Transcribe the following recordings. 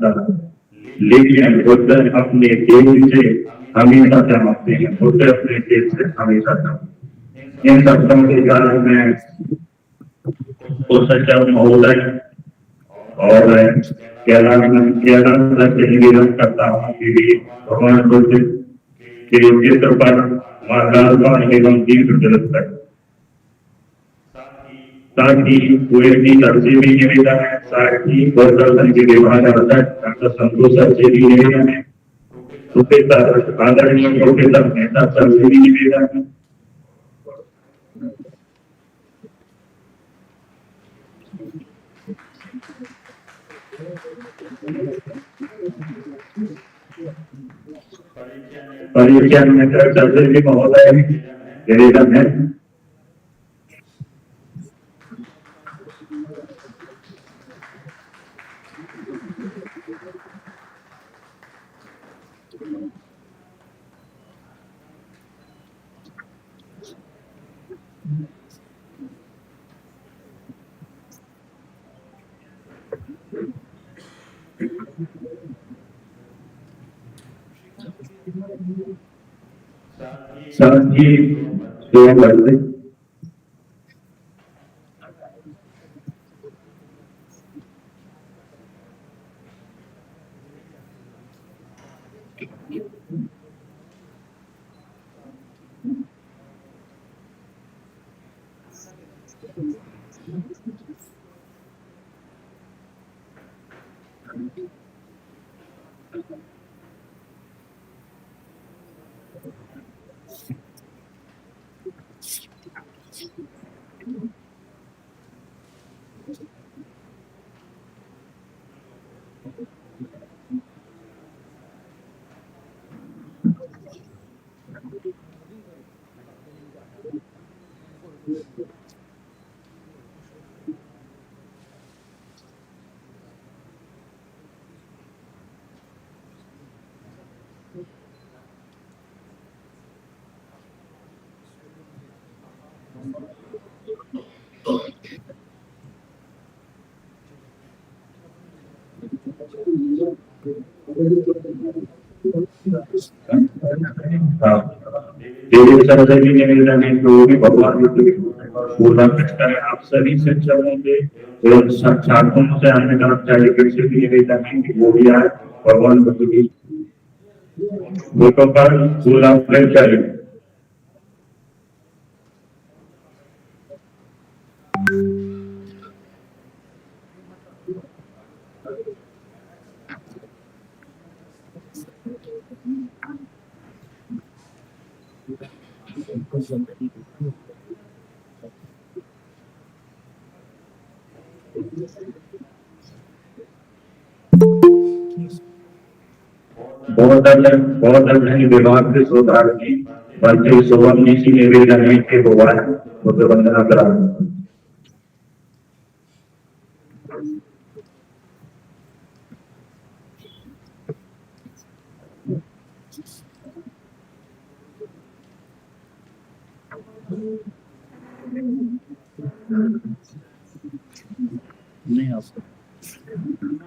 लेकिन बुद्ध अपने देश से हमेशा चमकते हैं, बुद्ध अपने देश से हमेशा चमकते। इन शब्दों के कारण मैं सच्चा महोदय और केरल से निवेदन करता हूँ कि भगवान बुद्ध के चित्र पर मार्गदर्शन एवं दीर्घ दृष्टि साथ ही कोई तरसे भी निवेदन है, साथ ही दर्शन के व्यवहार डॉक्टर संतोष से भी निवेदन है, प्रोफेसर आदरणीय प्रोफेसर मेहता सर से भी निवेदन है। परीक्षा में चर्चा भी महोदय निवेदन है। साथ ही भगवान पूर्ण कृष्ण है। आप सभी शिक्षकों के छात्रों से अन्य कर्मचारी से भी निवेदन है कि वो भी आए भगवान बुद्ध की फोटो पर पूरा करें। बहुत विभाग के शोधार्थी बच्चे सोवनी सी निवेदन है कि भगवान बुद्ध वंदना करा।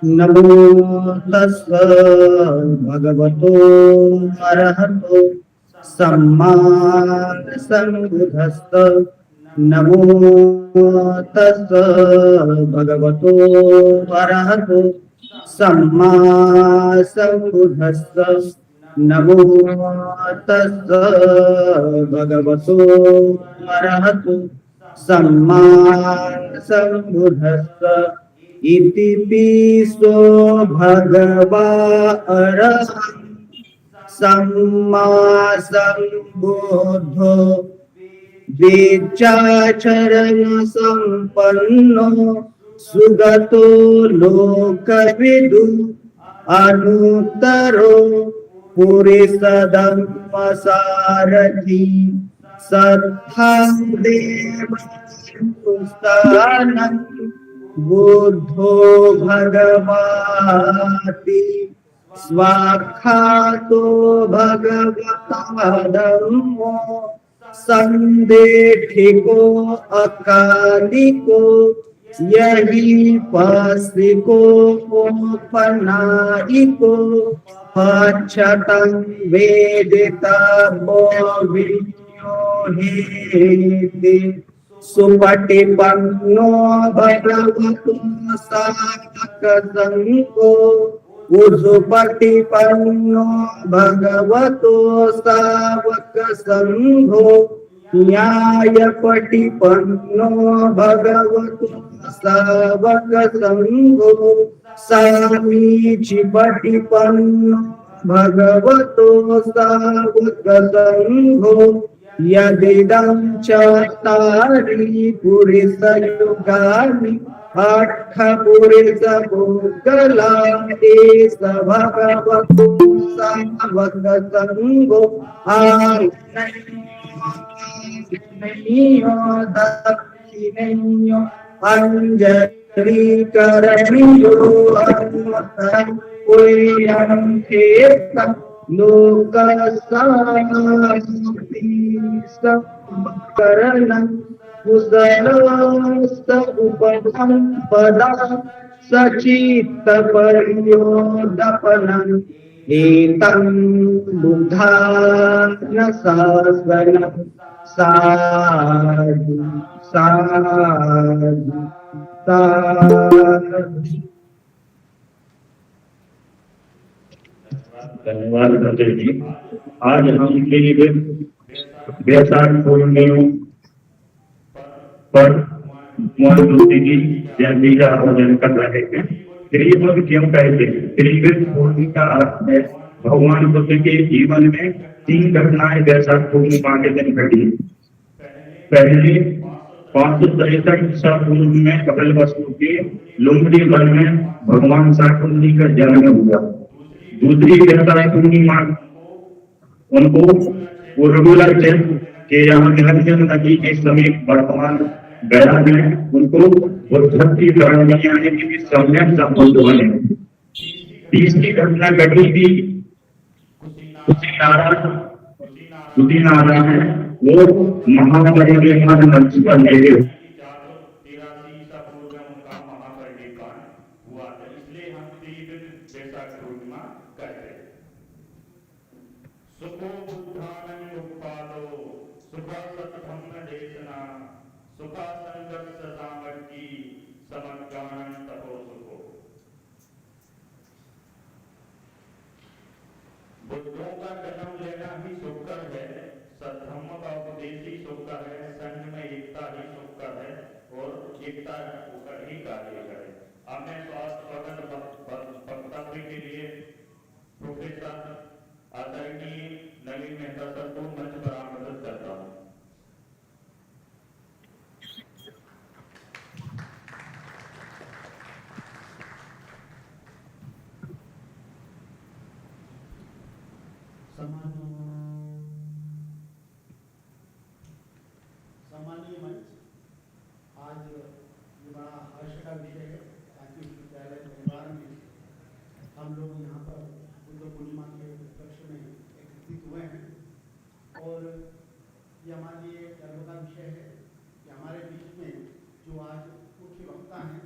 नमो तस्स भगवतो अरहतो सम्मा सम्बुद्धस्स। नमो तस्स भगवतो अरहतो सम्मा सम्बुद्धस्स। नमो तस्स भगवतो अरहतो सम्मा सम्बुद्धस्स। इति पिसो भगवा अरहं सम्मा सम्बुद्धो विचाचरण संपन्नो सुगतो लोकविदु अनुत्तरो पुरुषधम्मसारथि सत्थं देवस्तुष्टानं बुद्धो भगवाति स्वाख्यातो भगवता धम्मो संदेशिको अकालिको यही पासिको पनाइको पक्षतं वेदिता बोवियो हेति सुपटिपन्नो भगवतो साधक संघो उजुपटिपन्नो भगवतो सावक संघो न्यायपटिपन्नो भगवतो सावक संघो समीचीपटिपन्नो भगवतो सावक संघो यदिदं चत्तारि पुरुषयुगानि अट्ठपुरुषपुद्गला एष भगवतो सावक संघो आग्नेयो दक्षिणेयो अंजलिकरणियो अन्वतपुर्यं खेतं लोकशान्ति सबकरणं कुशलस्त उपसंपदा सचित्तपर्योदपनम् एतं बुद्धान शासनं साधु साधु साधु। धन्यवाद संजय जी। आज हम वैशाख पूर्णिमा पर मोहन जी जयंती का आयोजन कर रहे हैं। त्रियुग क्यों कहते हैं? त्रियुग पूर्णिमा का अर्थ है भगवान बुद्ध के जीवन में 3 घटनाएं वैशाख पूर्णिमा के दिन घटी। पहले 563 ईसा पूर्व में कपिलवस्तु के लुम्बिनी वन में भगवान शाकुंतली का जन्म हुआ। दूसरी वैशाख पूर्णिमा उनको उर्वुलाचल के यहाँ निरंजन नदी के समीप वर्तमान गया में उनको बुद्धि करने यानी कि सम्यक संबंध बने। तीसरी घटना घटी थी कुशीनारा है, वो महापरिनिर्वाण मंच पर गए। बुद्धों का जन्म लेना ही सुखकर है, सद्धर्म का उपदेश ही सुखकर है, संघ में एकता ही सुखकर है और एकता होकर ही कार्य करे। अपने स्वास्थ्य वक्तव्य के लिए प्रोफेसर आदरणीय नवीन मेहता सर को मंच पर आमंत्रित करता हूँ। सम्मानीय मंच, आज ये बड़ा हर्ष का विषय है ताकि विश्वविद्यालय परिवार में हम लोग यहाँ पर बुद्ध पूर्णिमा के उपलक्ष्य में एकत्रित हुए हैं और ये हमारे लिए गर्व का विषय है कि हमारे बीच में जो आज मुख्य वक्ता हैं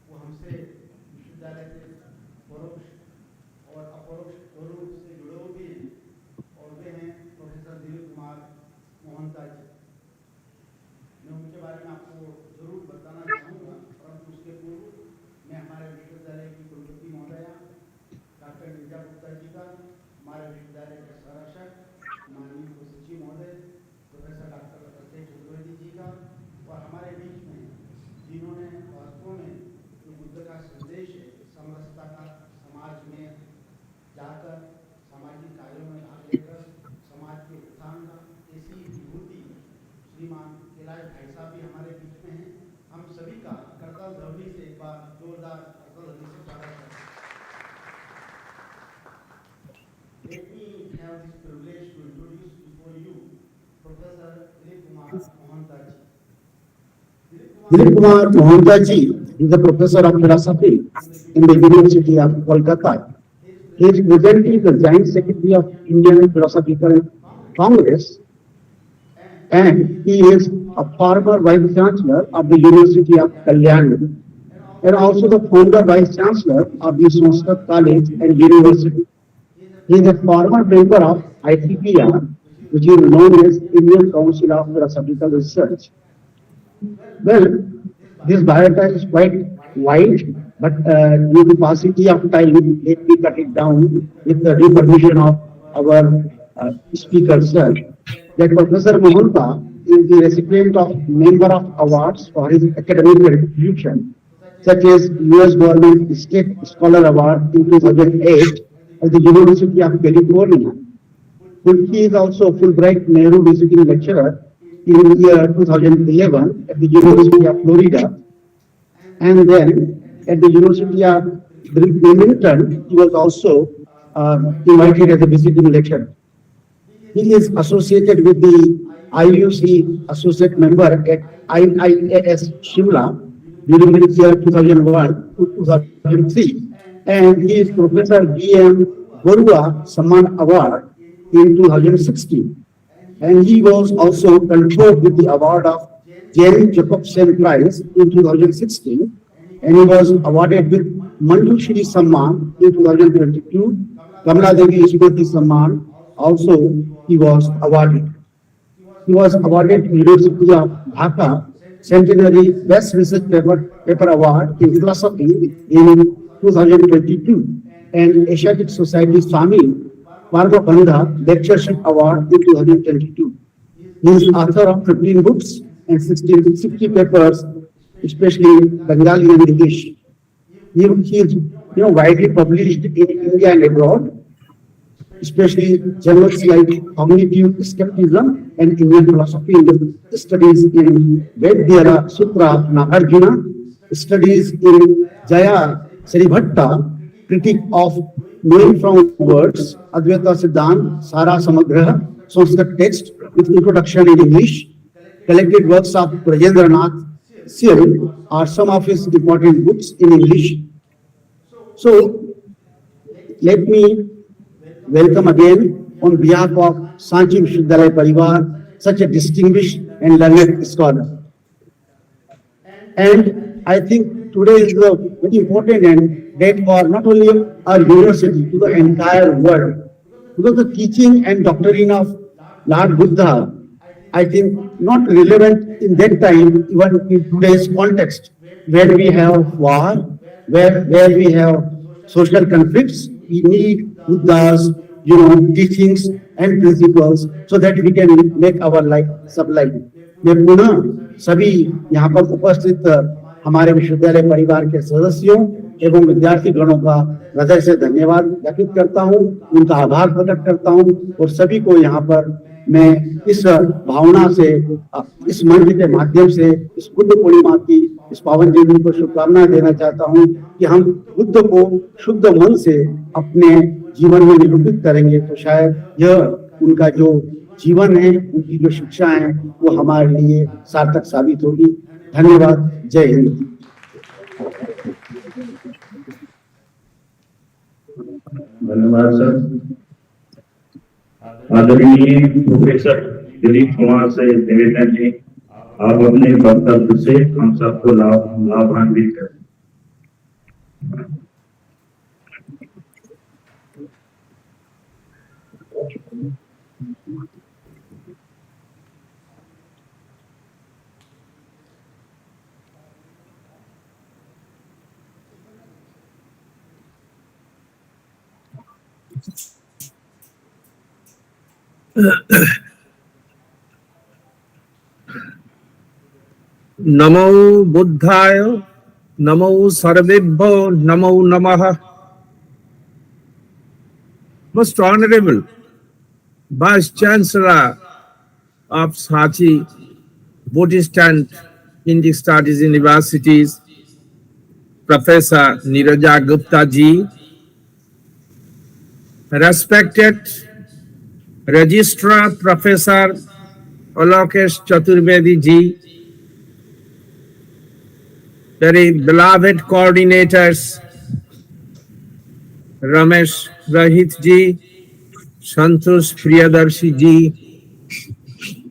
वो हमसे विश्वविद्यालय से परोक्ष और अपरोक्ष दोनों रूप से जुड़े हुए भी हैं और वे हैं प्रोफेसर दिलीप कुमार मोहंता जी। मैं उनके बारे में आपको जरूर बताना चाहूँगा, परंतु उसके पूर्व मैं हमारे विश्वविद्यालय की कुलपति महोदया डॉक्टर गिरिजा गुप्ता जी का, हमारे विश्वविद्यालय के संरक्षक माननीय कुलसचिव महोदय प्रोफेसर डॉक्टर अजय चतुर्वेदी जी का और हमारे बीच में जिन्होंने वास्तव में जो बुद्ध का संदेश है समरसता का, समाज में जाकर सामाजिक कार्यों में भाग लेकर समाज के उत्थान का ऐसी विभूति श्रीमान इलाज भाई साहब भी हमारे बीच में हैं। हम सभी का करतल ध्वनि से एक बार जोरदार करतल ध्वनि से स्वागत करते हैं। Let me have this privilege to introduce before you Professor Dilip Kumar Mohanta ji. Dilip Kumar Mohanta ji is a professor of philosophy in the University of Kolkata. He is presently the Joint Secretary of Indian Philosophical Congress and he is a former Vice Chancellor of the University of Kalyan and also the founder Vice Chancellor of the Sanskrit College and University. He is a former member of ICPR, which is known as Indian Council of Philosophical Research. Well, this biodata is quite wide, but due to paucity of time, let me cut it down with the due permission of our speaker, sir. That Professor Mohanta is the recipient of number of awards for his academic contribution, such as U.S. Government State Scholar Award in 2008 at the University of California. He is also a Fulbright Nehru visiting lecturer in the year 2011 at the University of Florida. And then at the University of Bloomington, he was also invited as a visiting lecturer. He is associated with the IUC associate member at IIAS Shimla during the year 2001 to 2003. And he is Professor B.M. Borua Samman Award in 2016. And he was also conferred with the award of J. Jacobson Prize in 2016. And he was awarded with Manjushri Samman in 2022. Kamala Devi Smriti Samman also he was awarded. He was awarded University of Dhaka Centenary Best Research Paper Award in Philosophy in 2022 and Asiatic Society Swami Parvabandha Lectureship Award in 2022. He is author of 15 books and 60 papers, especially Bengali and English. He is widely published in India and abroad, especially journals like Cognitive Skepticism and Indian Philosophy in the studies in Vedhyara Sutra Nagarjuna, studies in Jaya Saribhatta, critique of knowing from words, Advaita Siddhant, Sara Samagraha, Sanskrit text with introduction in English, collected works of Brajendranath Sil are some of his important books in English. So, let me welcome again on behalf of Sanchi Vishwavidyalaya Parivar, such a distinguished and learned scholar. And I think today is a very important and date for not only our university, to the entire world. Because the teaching and doctrine of Lord Buddha, I think not relevant in that time, even in today's context, where we have war, where we have social conflicts, we need Buddha's teachings and principles so that we can make our life sublime. मैं पुनः सभी यहाँ पर उपस्थित हमारे विश्वविद्यालय परिवार के सदस्यों एवं विद्यार्थी गणों का हृदय से धन्यवाद ज्ञापित करता हूँ, उनका आभार प्रकट करता हूँ और सभी को यहाँ पर मैं इस भावना से, इस मंच के माध्यम से इस बुद्ध पूर्णिमा की इस पावन जयंती को शुभकामनाएं देना चाहता हूँ कि हम बुद्ध को शुद्ध मन से अपने जीवन में निरूपित करेंगे तो शायद यह उनका जो जीवन है, उनकी जो शिक्षा है, वो हमारे लिए सार्थक साबित होगी। धन्यवाद। जय हिंद। धन्यवाद सर। आदरणीय प्रोफेसर दिलीप कुमार से निवेदन है, आप अपने वक्तव्य से हम सबको लाभान्वित करें। नमो बुद्धाय, नमो सर्वेभ्यो, नमो नमः। Most Honorable Vice Chancellor of Sachi Buddhist-Indic Studies Universities, Professor Niraja Gupta ji, respected Registrar Professor Alokesh Chaturvedi ji, very beloved coordinators Ramesh Rahit ji, Santosh Priyadarshi ji,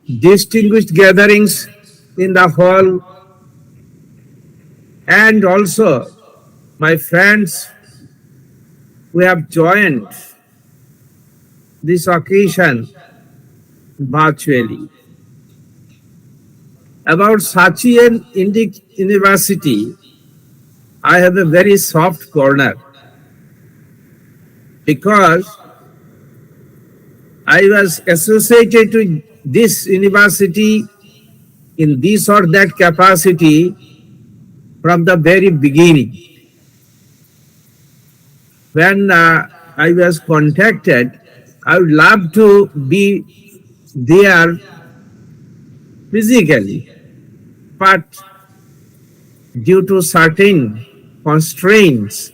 distinguished gatherings in the hall, and also my friends who have joined this occasion virtually. About Sachi and Indic University, I have a very soft corner because I was associated with this university in this or that capacity from the very beginning. When I was contacted, I would love to be there physically, but due to certain constraints,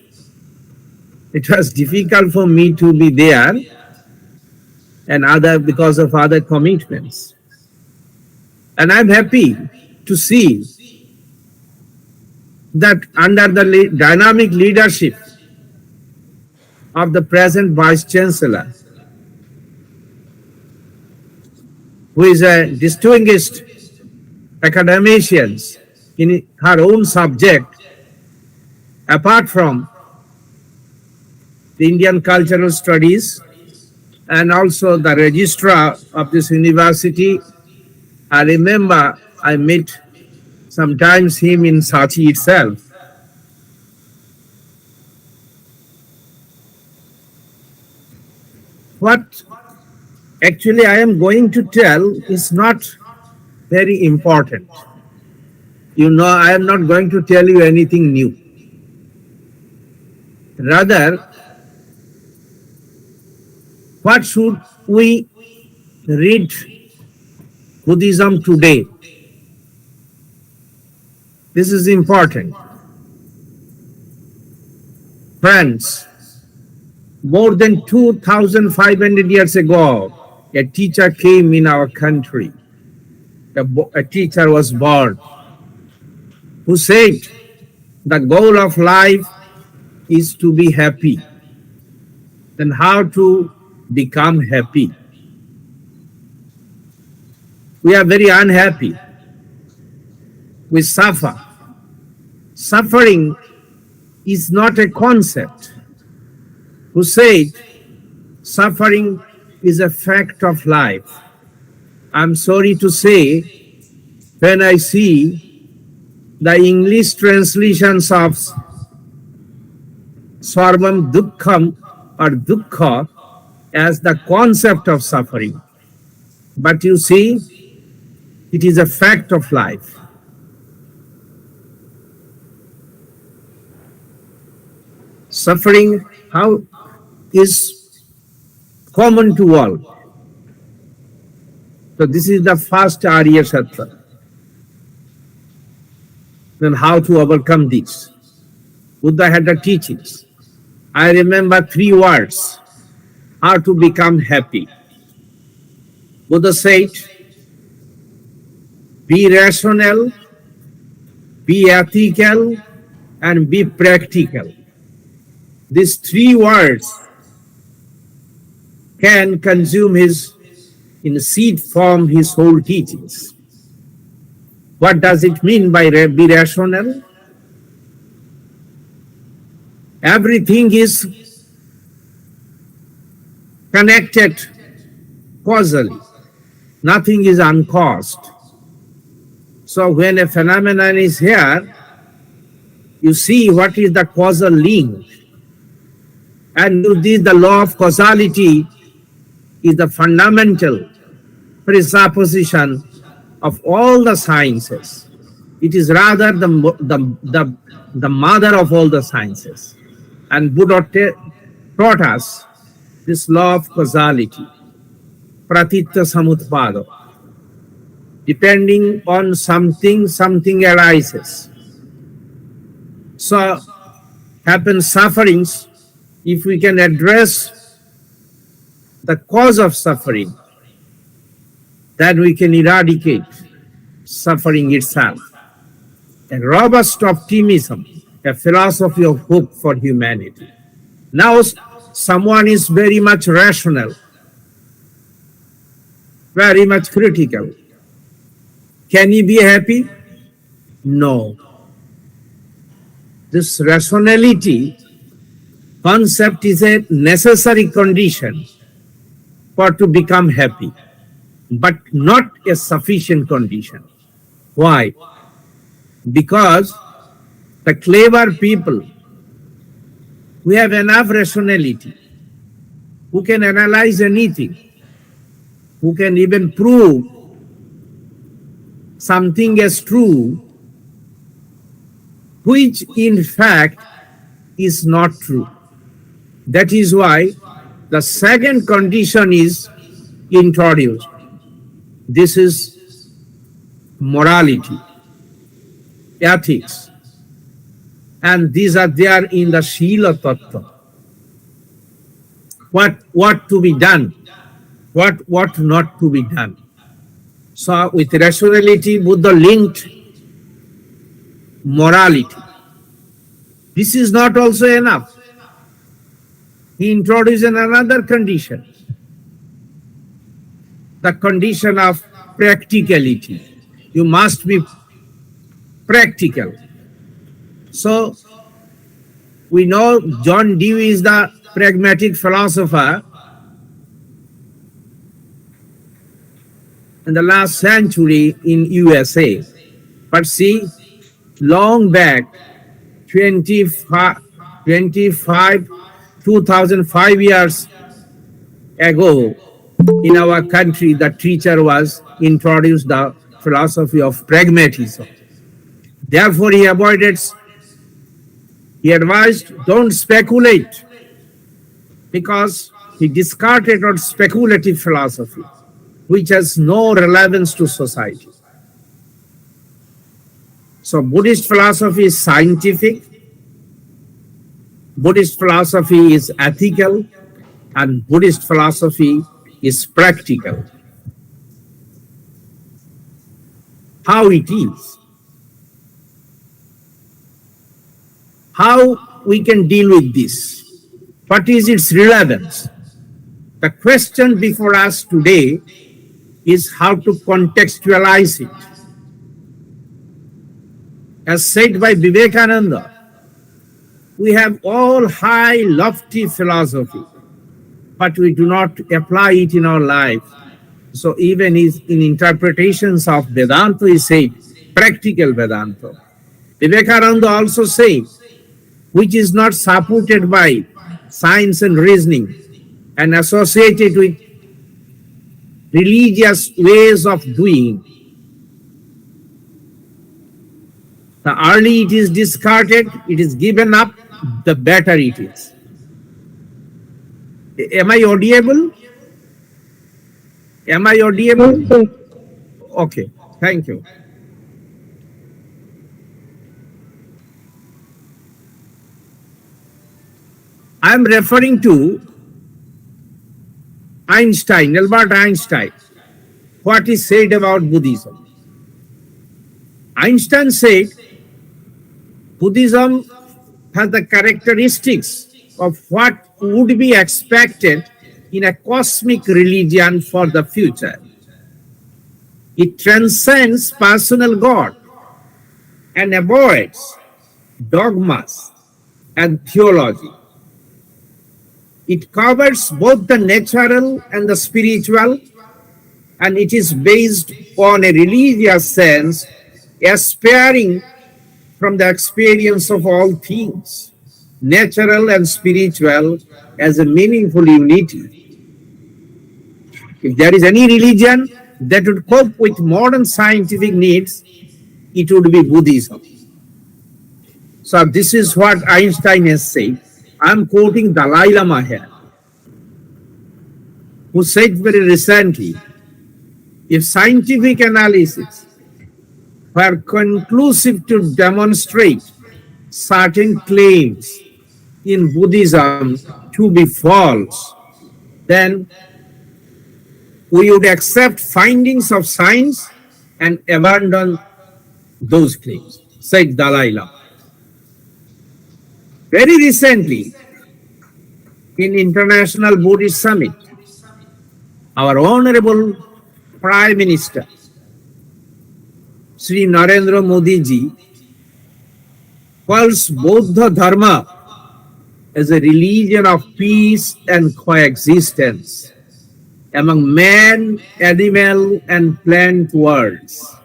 it was difficult for me to be there, and because of other commitments. And I'm happy to see that under the dynamic leadership of the present Vice Chancellor, who is a distinguished academician in her own subject, apart from the Indian cultural studies, and also the registrar of this university. I remember I met sometimes him in Sachi itself. What actually I am going to tell is not very important. You know, I am not going to tell you anything new. Rather, what should we read Buddhism today? This is important. Friends, more than 2,500 years ago, a teacher came in our country. A teacher was born who said the goal of life is to be happy. Then how to become happy? We are very unhappy. We suffer. Suffering is not a concept. Who said suffering is a fact of life. I'm sorry to say, when I see the English translations of Sarvam Dukkham or Dukkha as the concept of suffering. But you see, it is a fact of life. Suffering, how is common to all. So this is the first Arya Sattva. Then how to overcome this? Buddha had the teachings. I remember 3 words, how to become happy. Buddha said, be rational, be ethical, and be practical. These 3 words can consume in seed form his whole teachings. What does it mean by be rational? Everything is connected causally. Nothing is uncaused. So when a phenomenon is here, you see what is the causal link. And the law of causality is the fundamental presupposition of all the sciences. It is rather the mother of all the sciences. And Buddha taught us this law of causality, pratitya samutpada. Depending on something, something arises. So happen sufferings. If we can address the cause of suffering, then we can eradicate suffering itself. A robust optimism, a philosophy of hope for humanity. Now someone is very much rational. very much critical. Can he be happy? No. This rationality concept is a necessary condition for to become happy, but not a sufficient condition. Why? Because the clever people who have enough rationality, who can analyze anything, who can even prove something as true, which in fact is not true. That is why the second condition is introduced. This is morality, ethics, and these are there in the Shila Tattva. What to be done, what not to be done. So with rationality, Buddha linked morality. This is not also enough. He introduced another condition, the condition of practicality. You must be practical. So we know John Dewey is the pragmatic philosopher in the last century in USA. But see, long back, 2005 years ago, in our country, the teacher was introduced the philosophy of pragmatism. Therefore, he advised, don't speculate, because he discarded on speculative philosophy, which has no relevance to society. So Buddhist philosophy is scientific, Buddhist philosophy is ethical, and Buddhist philosophy is practical. How it is? How we can deal with this? What is its relevance? The question before us today is how to contextualize it. As said by Vivekananda, we have all high, lofty philosophy, but we do not apply it in our life. So even in interpretations of Vedanta, he said, practical Vedanta. Vivekananda also said, which is not supported by science and reasoning and associated with religious ways of doing. The early it is discarded, it is given up, the better it is. Am I audible? Am I audible? Okay, thank you. I am referring to Einstein, Albert Einstein, what he said about Buddhism. Einstein said, Buddhism has the characteristics of what would be expected in a cosmic religion for the future. It transcends personal God and avoids dogmas and theology. It covers both the natural and the spiritual, and it is based on a religious sense, aspiring from the experience of all things, natural and spiritual, as a meaningful unity. If there is any religion that would cope with modern scientific needs, it would be Buddhism. So this is what Einstein has said. I am quoting Dalai Lama here, who said very recently, if scientific analysis were conclusive to demonstrate certain claims in Buddhism to be false, then we would accept findings of science and abandon those claims, said Dalai Lama. Very recently, in International Buddhist Summit, our Honorable Prime Minister, Sri Narendra Modi ji, calls Buddha Dharma as a religion of peace and coexistence among man, animal, and plant worlds.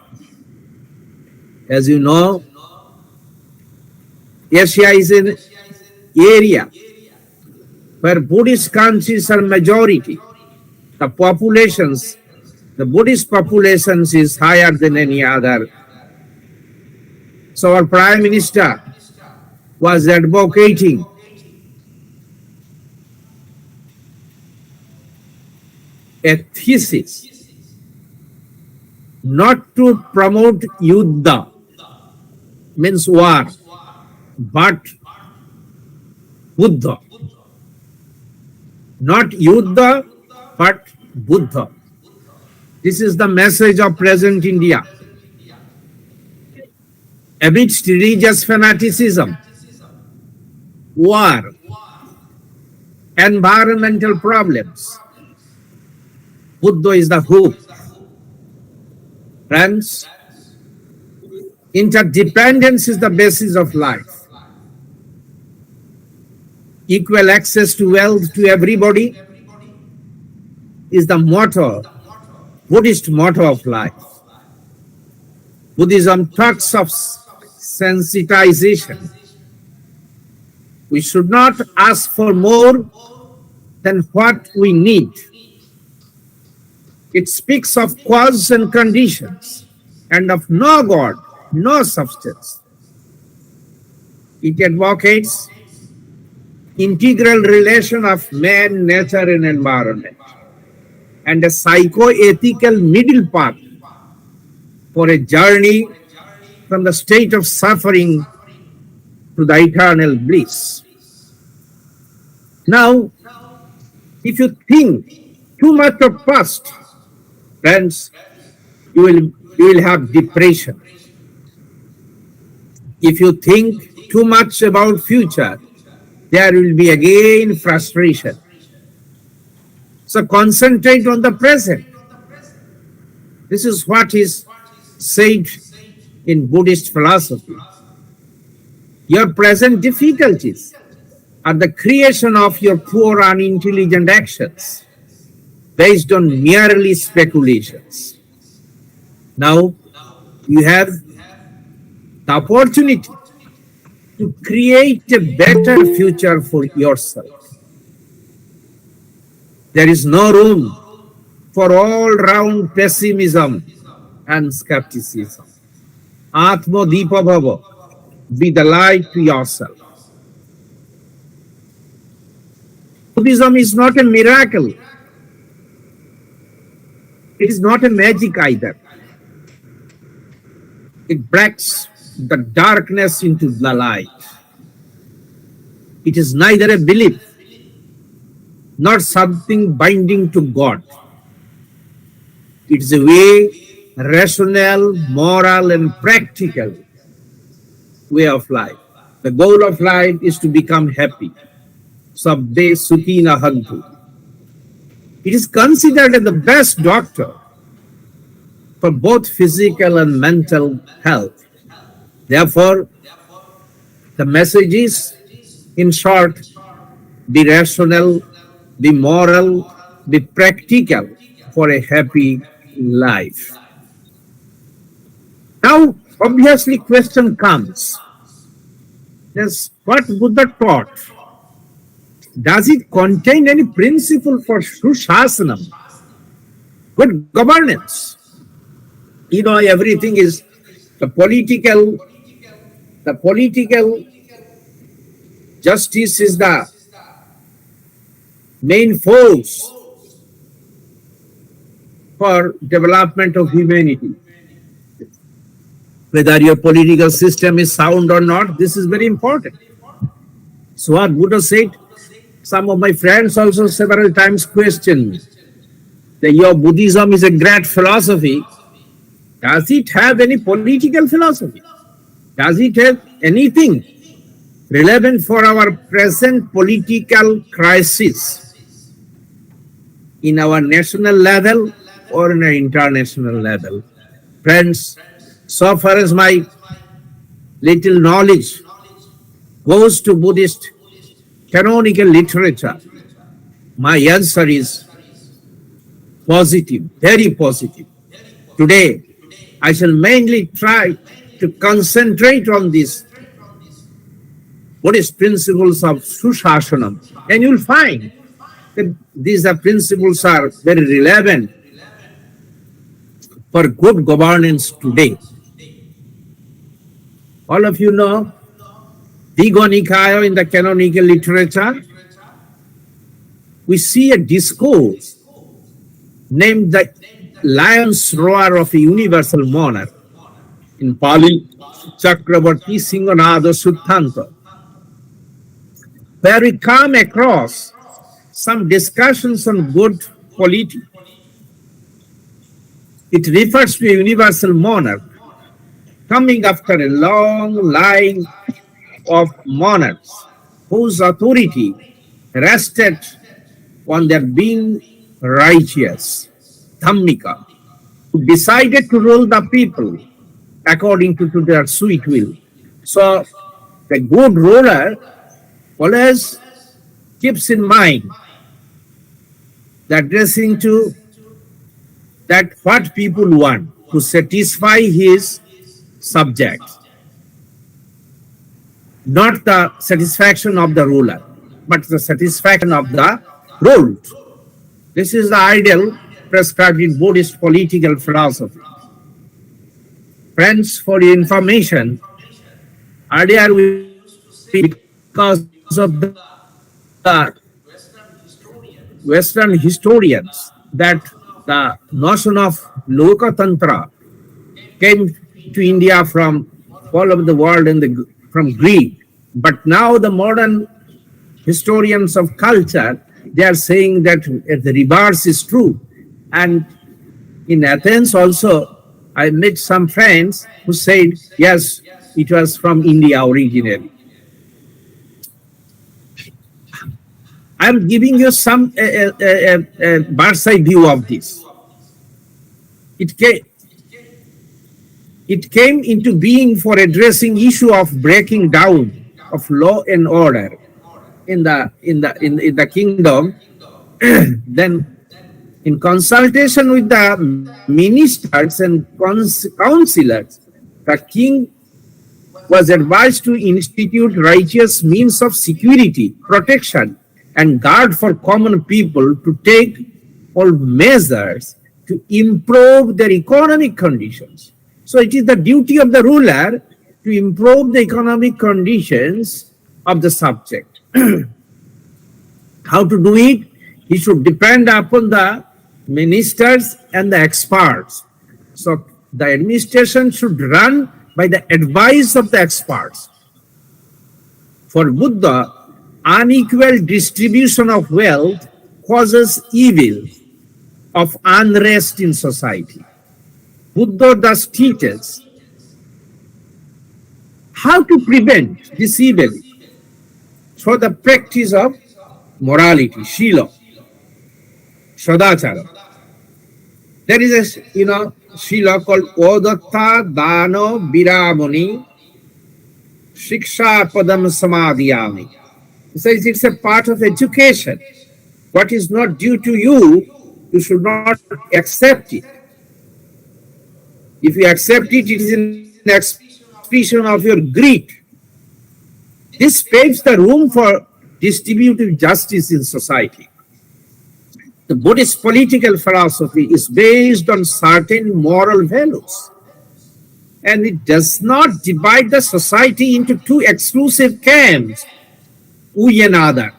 As you know, Asia is an area where Buddhist countries are majority. The populations, the Buddhist populations is higher than any other. So our Prime Minister was advocating a thesis not to promote yuddha, means war, but Buddha. Not yuddha, but Buddha. This is the message of present India. Amidst religious fanaticism, war, environmental problems, Buddha is the hope. Friends, interdependence is the basis of life. Equal access to wealth to everybody is the motto, Buddhist motto of life. Buddhism talks of sensitization. We should not ask for more than what we need. It speaks of cause and conditions and of no God, no substance. It advocates integral relation of man, nature, and environment, and a psycho-ethical middle path for a journey from the state of suffering to the eternal bliss. Now, if you think too much of past, friends, you will have depression. If you think too much about future, there will be again frustration. So concentrate on the present. This is what is said in Buddhist philosophy. Your present difficulties are the creation of your poor, unintelligent actions based on merely speculations. Now you have the opportunity to create a better future for yourself. There is no room for all-round pessimism and skepticism. Atma Deepa Bhava, be the light to yourself. Buddhism is not a miracle. It is not a magic either. It breaks the darkness into the light. It is neither a belief nor something binding to God. It is a way, rational, moral, and practical way of life. The goal of life is to become happy. Sabbe Sukhina Hantu. It is considered as the best doctor for both physical and mental health. Therefore, the message is, in short, be rational, be moral, be practical for a happy life. Now, obviously, question comes, yes, what Buddha taught? Does it contain any principle for Sushasana, good governance? You know, everything is the political justice is the main force for development of humanity. Whether your political system is sound or not, this is very important. So what Buddha said, some of my friends also several times questioned me that your Buddhism is a great philosophy. Does it have any political philosophy? Does it have anything relevant for our present political crisis in our national level or in an international level. Friends, so far as my little knowledge goes to Buddhist canonical literature, my answer is positive, very positive. Today, I shall mainly try to concentrate on these Buddhist principles of Sushasanam, and you'll find that these principles are very relevant for good governance today. All of you know Digha Nikaya in the canonical literature. We see a discourse named the Lion's Roar of a Universal Monarch in Pali Chakravarti Singhanada Suttanta, where we come across some discussions on good polity. It refers to a universal monarch coming after a long line of monarchs whose authority rested on their being righteous, dhammika, who decided to rule the people according to their sweet will. So the good ruler always keeps in mind that addressing to that what people want to satisfy his subjects, not the satisfaction of the ruler, but the satisfaction of the ruled. This is the ideal prescribed in Buddhist political philosophy. Friends, for your information, earlier we, because of the Western historians, that the notion of Lokatantra came to India from all over the world and from Greek. But now the modern historians of culture, they are saying that the reverse is true. And in Athens also, I met some friends who said, yes, it was from India originally. I'm giving you some bird's eye view of this. It came into being for addressing issue of breaking down of law and order in the kingdom. Then, in consultation with the ministers and counselors, the king was advised to institute righteous means of security, protection, and guard for common people, to take all measures to improve their economic conditions. So it is the duty of the ruler to improve the economic conditions of the subject. How to do it? He should depend upon the ministers and the experts. So the administration should run by the advice of the experts. For Buddha, unequal distribution of wealth causes evil of unrest in society. Buddha thus teaches how to prevent this evil through the practice of morality, shila, sadachara. There is a shila called Odatta Dano Viramani Shiksha Padam Samadhyami. It says it's a part of education. What is not due to you, you should not accept it. If you accept it, it is an expression of your greed. This paves the room for distributive justice in society. The Buddhist political philosophy is based on certain moral values, and it does not divide the society into two exclusive camps, we and other.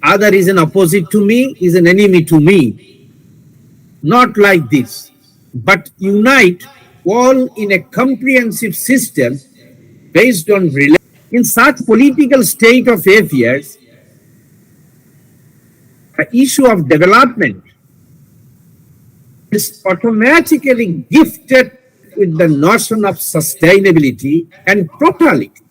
Other is an opposite to me, is an enemy to me. Not like this, but unite all in a comprehensive system based on relation. In such political state of affairs, the issue of development is automatically gifted with the notion of sustainability and totality.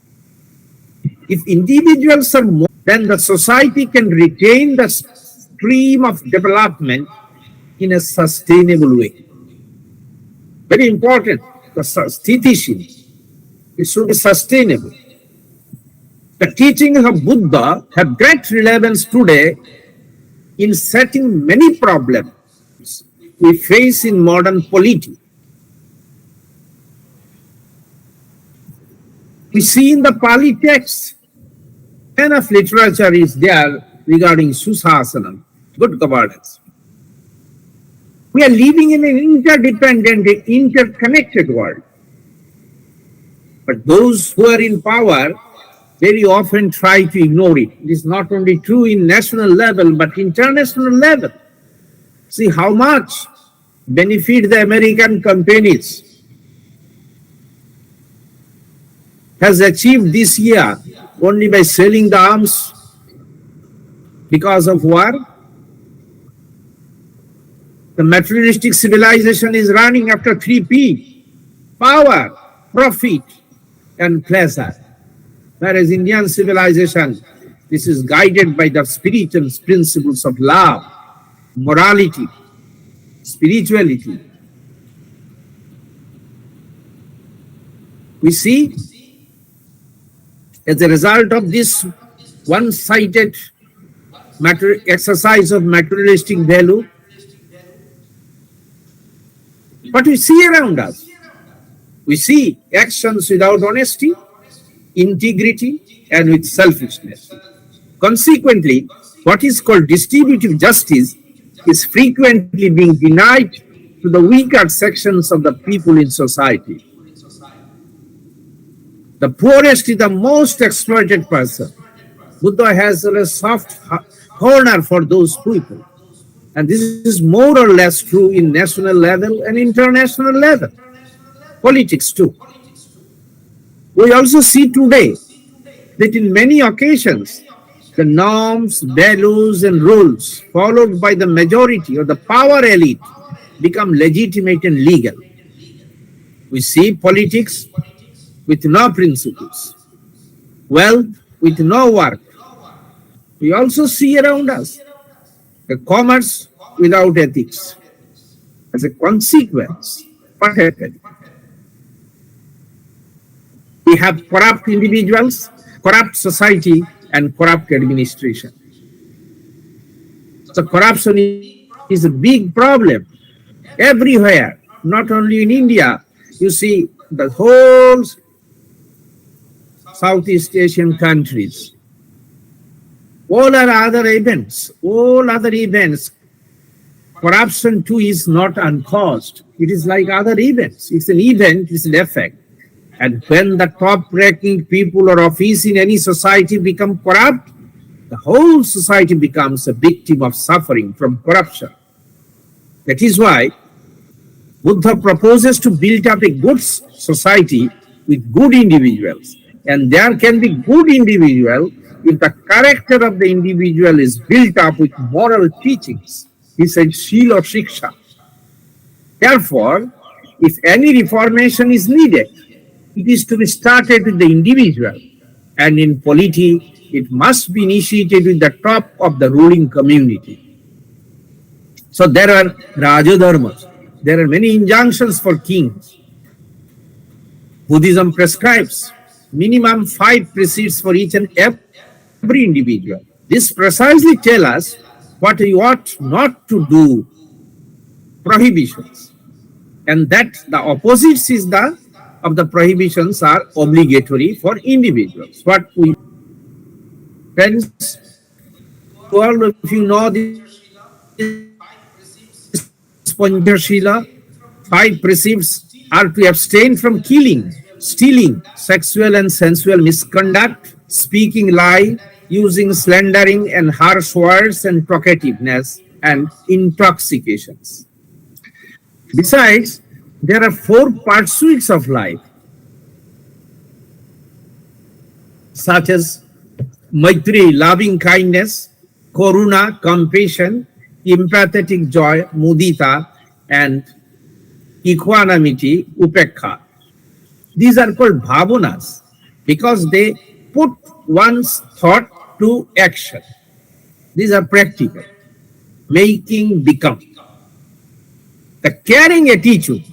If individuals are more, then the society can retain the stream of development in a sustainable way. Very important. The sthitishil. It should be sustainable. The teachings of Buddha have great relevance today in setting many problems we face in modern polity. We see in the Pali text, enough literature is there regarding Susasana, good governance. We are living in an interdependent, interconnected world. But those who are in power very often try to ignore it. It is not only true in national level, but international level. See how much benefit the American companies has achieved this year only by selling the arms because of war. The materialistic civilization is running after 3P: power, profit, and pleasure. Whereas Indian civilization, this is guided by the spiritual principles of love, morality, spirituality. We see, as a result of this one-sided exercise of materialistic value, what we see around us, we see actions without honesty, integrity, and with selfishness. Consequently, what is called distributive justice is frequently being denied to the weaker sections of the people in society. The poorest is the most exploited person. Buddha has a soft corner for those people. And this is more or less true in national level and international level. Politics too. We also see today that in many occasions, the norms, values, and rules followed by the majority or the power elite become legitimate and legal. We see politics with no principles, wealth with no work. We also see around us a commerce without ethics. As a consequence, what happened? We have corrupt individuals, corrupt society, and corrupt administration. So corruption is a big problem everywhere, not only in India. You see the whole Southeast Asian countries. All other events, corruption too is not uncaused. It is like other events. It's an event, it's an effect. And when the top-ranking people or office in any society become corrupt, the whole society becomes a victim of suffering from corruption. That is why Buddha proposes to build up a good society with good individuals. And there can be good individual if the character of the individual is built up with moral teachings. He said, Shila Shiksha. Therefore, if any reformation is needed, it is to be started with the individual. And in polity, it must be initiated with the top of the ruling community. So there are Rajadharmas. There are many injunctions for kings. Buddhism prescribes minimum 5 precepts for each and every individual. This precisely tells us what we ought not to do, prohibitions. And that the opposites is of the prohibitions are obligatory for individuals. What we, friends, all of you know this Panchashila, 5 precepts are to abstain from killing, stealing, sexual and sensual misconduct, speaking lie, using slandering and harsh words, and talkativeness and intoxications. Besides, there are 4 pursuits of life, such as Maitri, loving kindness, Karuna, compassion, empathetic joy, Mudita, and equanimity, Upekha. These are called bhavanas because they put one's thought to action. These are practical, making become. The caring attitude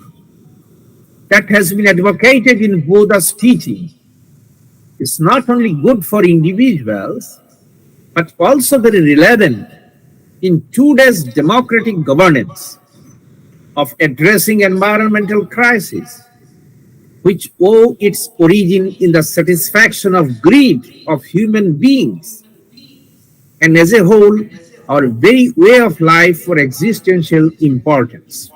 that has been advocated in Buddha's teaching is not only good for individuals, but also very relevant in today's democratic governance of addressing environmental crisis, which owe its origin in the satisfaction of greed of human beings, and as a whole, our very way of life for existential importance.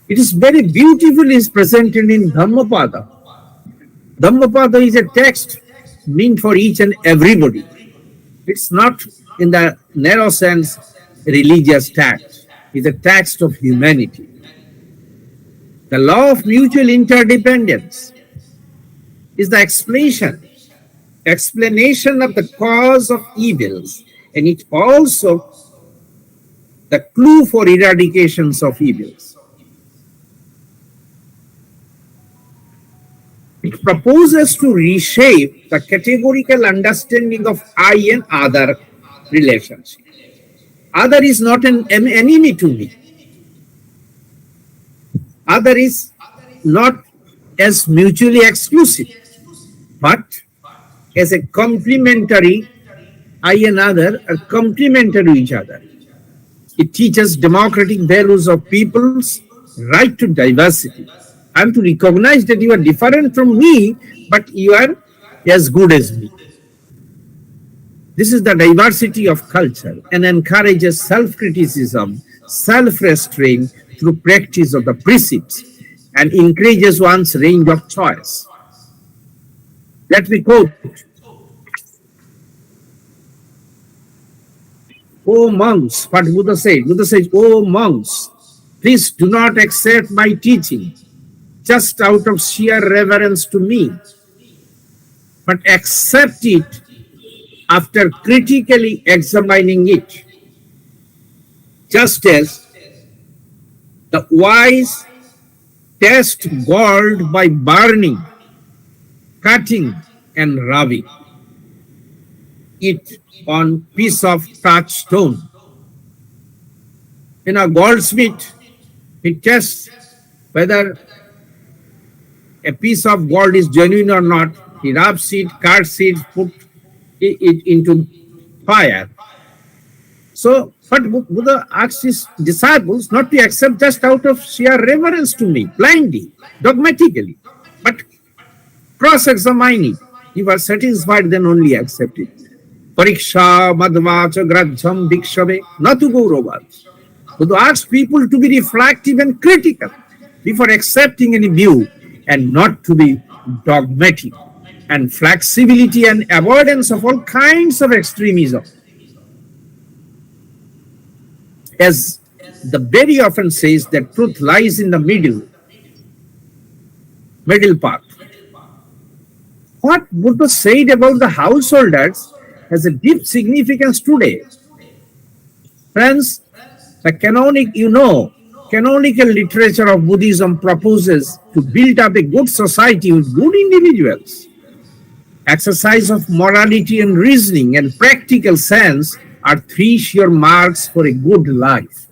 It is very beautifully presented in Dhammapada. Dhammapada is a text meant for each and everybody. It's not in the narrow sense religious text. It's a text of humanity. The law of mutual interdependence is the explanation of the cause of evils, and it also the clue for eradications of evils. It proposes to reshape the categorical understanding of I and other relationship. Other is not an enemy to me. Other is not as mutually exclusive, but as a complementary, I and other are complementary to each other. It teaches democratic values of people's right to diversity. I am to recognize that you are different from me, but you are as good as me. This is the diversity of culture and encourages self-criticism, self-restraint through practice of the precepts, and encourages one's range of choice. Let me quote, "O monks," what Buddha said. Buddha says, "O monks, please do not accept my teaching just out of sheer reverence to me, but accept it after critically examining it, just as the wise test gold by burning, cutting, and rubbing it on piece of touchstone." In a goldsmith, he tests whether a piece of gold is genuine or not. He rubs it, cuts it, put it into fire. So, but Buddha asks his disciples not to accept just out of sheer reverence to me, blindly, dogmatically, but cross-examine it. If you are satisfied, then only accept it. Pariksha madvacha grajham bhikshave natu gauravat. Buddha asks people to be reflective and critical before accepting any view, and not to be dogmatic, and flexibility and avoidance of all kinds of extremism. As the very often says, that truth lies in the middle path. What Buddha said about the householders has a deep significance today. Friends, the canonical literature of Buddhism proposes to build up a good society with good individuals. Exercise of morality and reasoning and practical sense are three sure marks for a good life.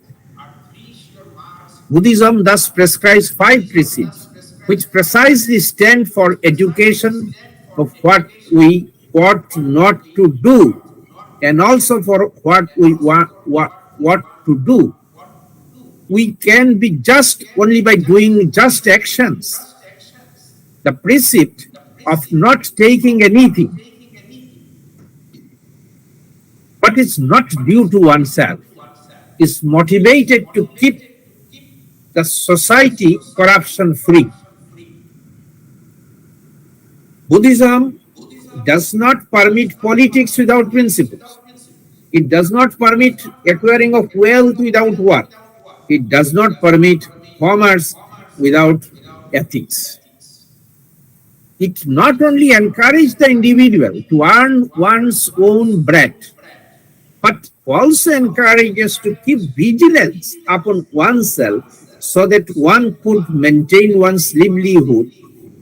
Buddhism thus prescribes 5 precepts, which precisely stand for education of what we ought not to do, and also for what we want what to do. We can be just only by doing just actions. The precept of not taking anything but is not due to oneself is motivated to keep the society corruption free. Buddhism does not permit politics without principles. It does not permit acquiring of wealth without work. It does not permit commerce without ethics. It not only encourages the individual to earn one's own bread, but also encourages to keep vigilance upon oneself so that one could maintain one's livelihood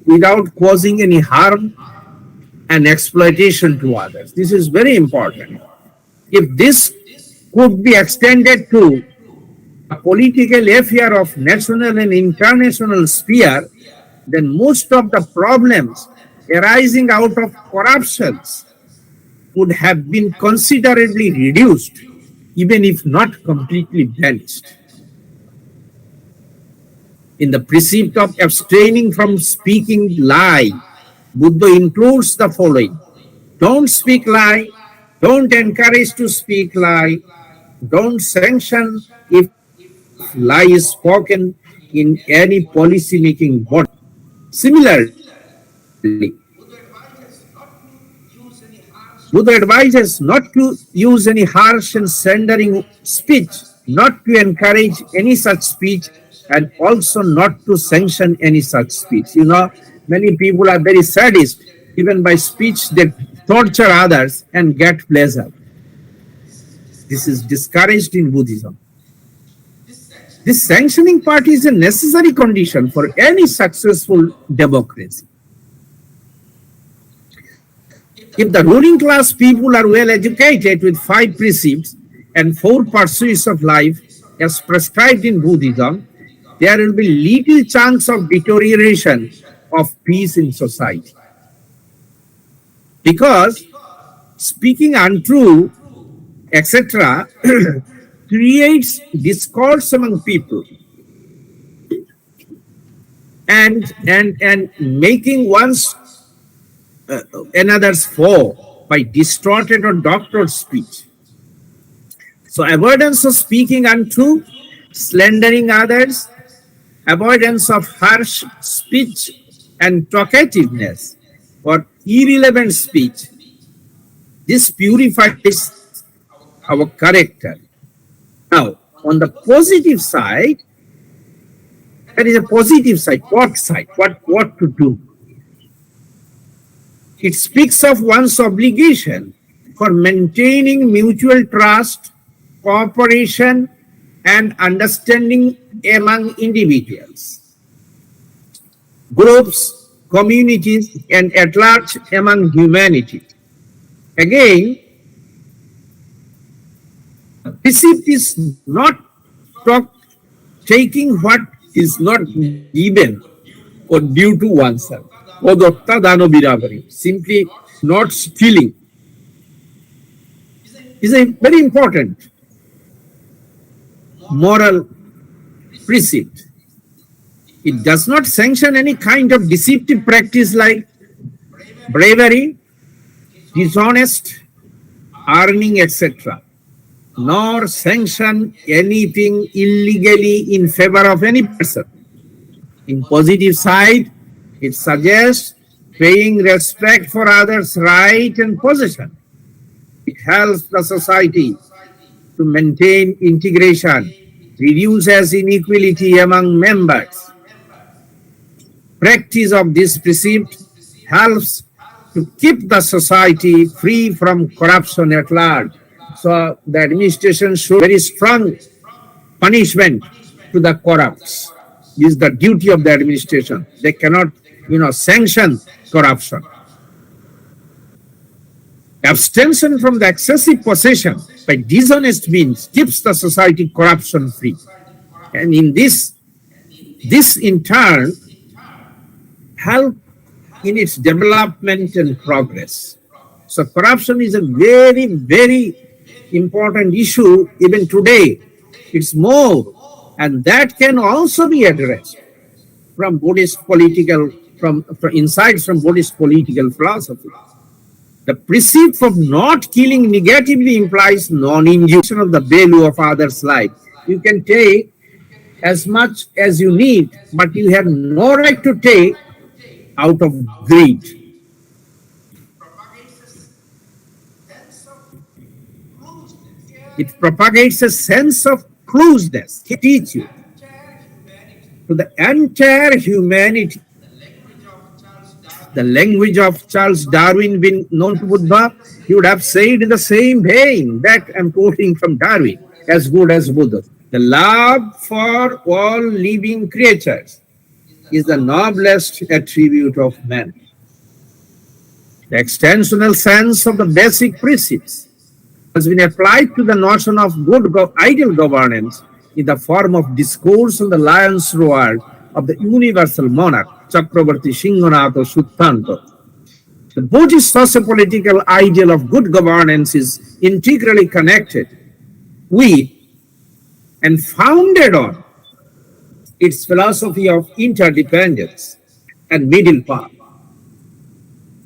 without causing any harm and exploitation to others. This is very important. If this could be extended to a political affair of national and international sphere, then most of the problems arising out of corruptions would have been considerably reduced, even if not completely banished. In the precept of abstaining from speaking lie, Buddha includes the following: don't speak lie, don't encourage to speak lie, don't sanction if lie is spoken in any policy making body. Similarly, Buddha advises not to use any harsh and slandering speech, not to encourage any such speech, and also not to sanction any such speech. You know, many people are very sadist. Even by speech, they torture others and get pleasure. This is discouraged in Buddhism. This sanctioning part is a necessary condition for any successful democracy. If the ruling class people are well educated with 5 precepts and 4 pursuits of life as prescribed in Buddhism, there will be little chance of deterioration of peace in society. Because speaking untrue, etc., creates discourse among people and making one's another's foe by distorted or doctored speech. So avoidance of speaking untrue, slandering others, avoidance of harsh speech and talkativeness or irrelevant speech, this purifies our character. Now, on the positive side, there is a positive side. What side? What to do? It speaks of one's obligation for maintaining mutual trust, cooperation, and understanding among individuals, groups, communities, and at large among humanity. Again, precept is not taking what is not given or due to oneself. Simply not stealing is a very important moral precept. It does not sanction any kind of deceptive practice like bravery, dishonest, earning, etc., nor sanction anything illegally in favor of any person. In positive side, it suggests paying respect for others' right and possession. It helps the society to maintain integration, reduces inequality among members. Practice of this precept helps to keep the society free from corruption at large. So the administration should very strong punishment to the corrupts. This is the duty of the administration. They cannot, sanction corruption. Abstention from the excessive possession by dishonest means keeps the society corruption free. And in this in turn help in its development and progress. So corruption is a very, very important issue even today. It's more, and that can also be addressed from Buddhist political, from insights from Buddhist political philosophy. The precept of not killing negatively implies non-injection of the value of others' life. You can take as much as you need, but you have no right to take out of greed. It propagates a sense of closeness. It teaches you to the entire humanity. The language of Charles Darwin, being known to Buddha, he would have said in the same vein that I'm quoting from Darwin, as good as Buddha. The love for all living creatures is the noblest attribute of man. The extensional sense of the basic precepts has been applied to the notion of ideal governance in the form of discourse on the lion's roar of the universal monarch, Chakravarti Singhanatha Suttanta. The Buddhist socio-political ideal of good governance is integrally connected with and founded on its philosophy of interdependence and middle path.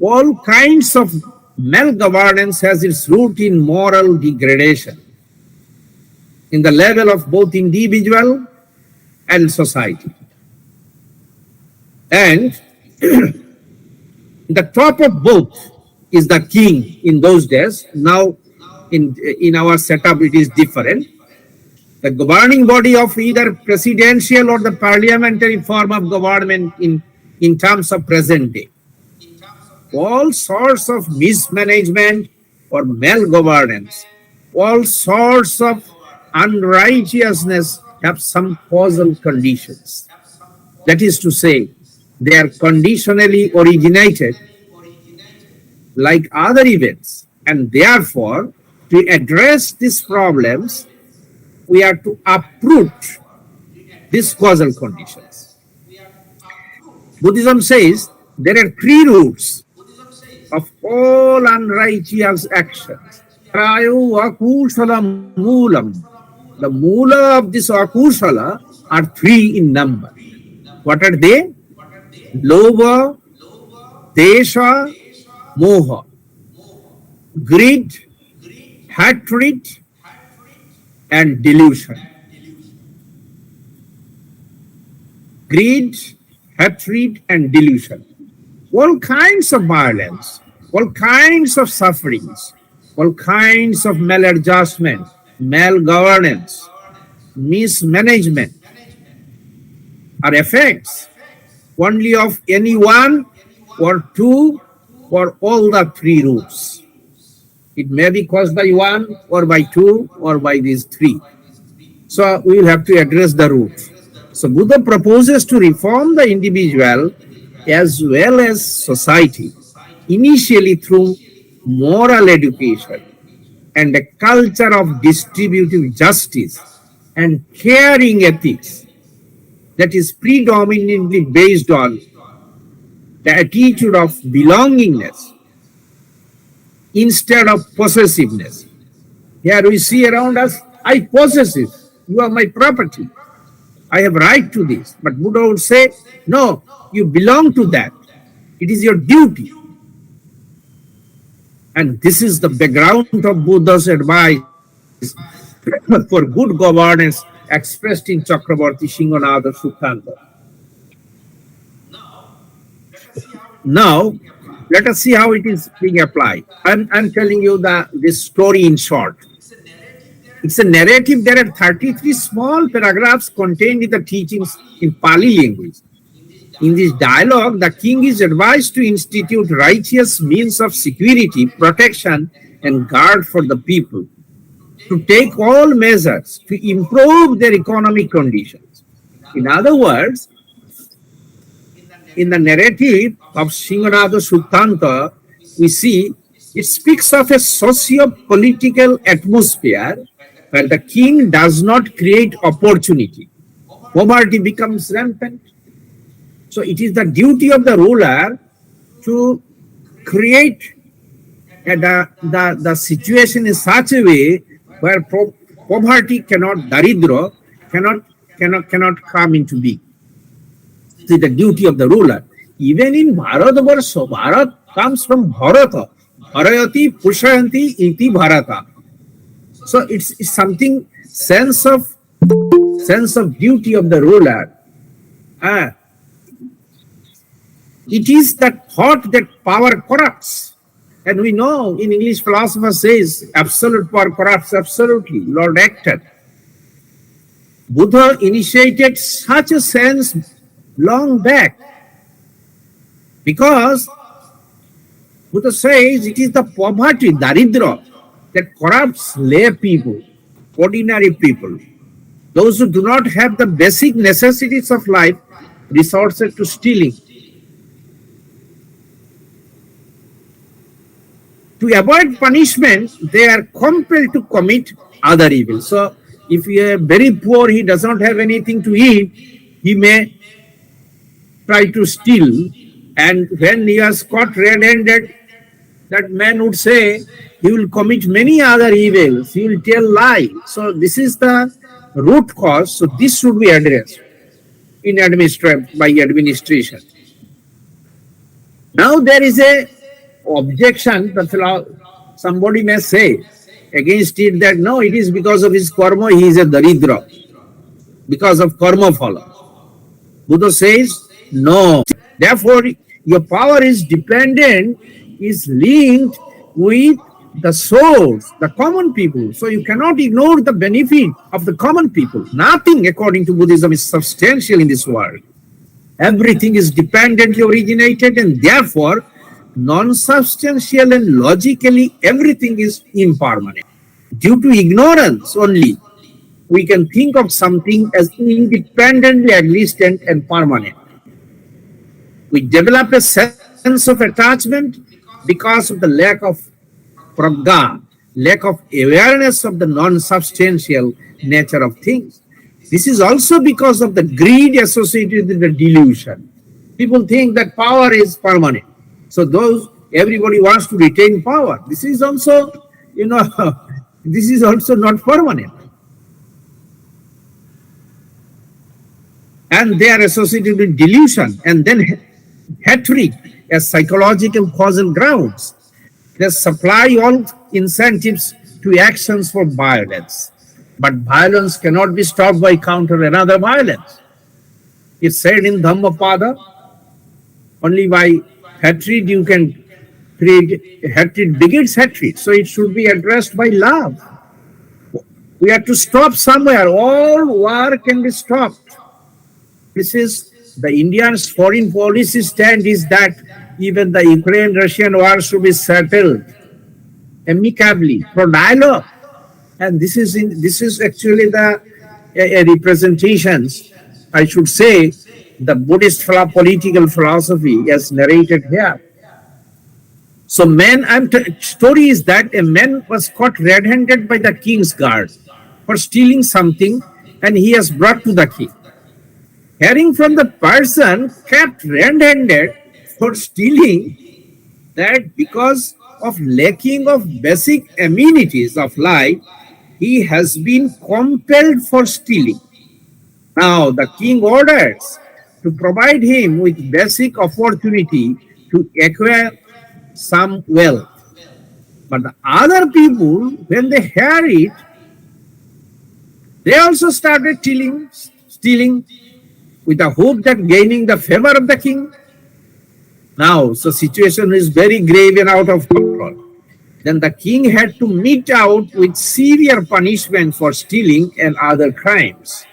All kinds of malgovernance has its root in moral degradation in the level of both individual and society. And the top of both is the king in those days. Now in our setup it is different. The governing body of either presidential or the parliamentary form of government in terms of present day. All sorts of mismanagement or malgovernance, all sorts of unrighteousness have some causal conditions. That is to say, they are conditionally originated like other events, and therefore, to address these problems, we are to uproot these causal conditions. Buddhism says there are three roots of all unrighteous actions. Prayo akusala moolam. The moola of this akusala are three in number. What are they? Lobha, desha, moha. Greed, hatred, and delusion. Greed, hatred, and delusion. All kinds of violence, all kinds of sufferings, all kinds of maladjustment, malgovernance, mismanagement are effects only of any one or two or all the three roots. It may be caused by one or by two or by these three. So we will have to address the root. So Buddha proposes to reform the individual as well as society, initially through moral education and a culture of distributive justice and caring ethics that is predominantly based on the attitude of belongingness instead of possessiveness. Here we see around us, I possess it, you are my property, I have right to this. But Buddha would say, no, you belong to that. It is your duty. And this is the background of Buddha's advice for good governance expressed in Chakravarti Singhanatha Suttanta. Now, let us see how it is being applied. I'm telling you this story in short. It's a narrative. There are 33 small paragraphs contained in the teachings in Pali language. In this dialogue, the king is advised to institute righteous means of security, protection, and guard for the people, to take all measures to improve their economic conditions. In other words, in the narrative of Singhanatha Suttanta, we see it speaks of a socio-political atmosphere where the king does not create opportunity. Poverty becomes rampant. So it is the duty of the ruler to create the situation in such a way where poverty daridra cannot come into being. It is the duty of the ruler. Even in Bharatavarsha, Bharat comes from Bharata. Bharayati Pushayanti iti Bharata. So it's something, sense of duty of the ruler. It is that thought that power corrupts. And we know in English philosopher says absolute power corrupts absolutely. Lord Acton. Buddha initiated such a sense long back, because Buddha says it is the poverty, daridra, that corrupts lay people, ordinary people. Those who do not have the basic necessities of life resorted to stealing. To avoid punishment, they are compelled to commit other evils. So if he is very poor, he does not have anything to eat, he may try to steal. And when he is caught red-handed, that man would say he will commit many other evils, he will tell lies. So this is the root cause. So this should be addressed in by administration. Now there is a objection that somebody may say against it, that no, it is because of his karma, he is a daridra, because of karma phala. Buddha says no. Therefore, your power is dependent, is linked with the source, the common people. So you cannot ignore the benefit of the common people. Nothing, according to Buddhism, is substantial in this world. Everything is dependently originated, and therefore non-substantial, and logically everything is impermanent. Due to ignorance only, we can think of something as independently existent and permanent. We develop a sense of attachment because of the lack of prajna, lack of awareness of the non-substantial nature of things. This is also because of the greed associated with the delusion. People think that power is permanent. So everybody wants to retain power. This is also, this is also not permanent. And they are associated with delusion, and then hatred as psychological causal grounds. They supply all incentives to actions for violence. But violence cannot be stopped by counter another violence. It's said in Dhammapada, only by hatred you can create hatred, begets hatred. So it should be addressed by love. We have to stop somewhere. All war can be stopped. This is the Indians' foreign policy stand, is that even the Ukraine-Russian war should be settled amicably for dialogue. And this is actually the representations, I should say, the Buddhist political philosophy as narrated here. So story is that a man was caught red-handed by the king's guard for stealing something, and he is brought to the king. Hearing from the person kept red-handed for stealing, that because of lacking of basic amenities of life, he has been compelled for stealing. Now the king orders to provide him with basic opportunity to acquire some wealth. But the other people, when they hear it, they also started stealing with the hope that gaining the favor of the king. Now, so situation is very grave and out of control. Then the king had to mete out with severe punishment for stealing and other crimes.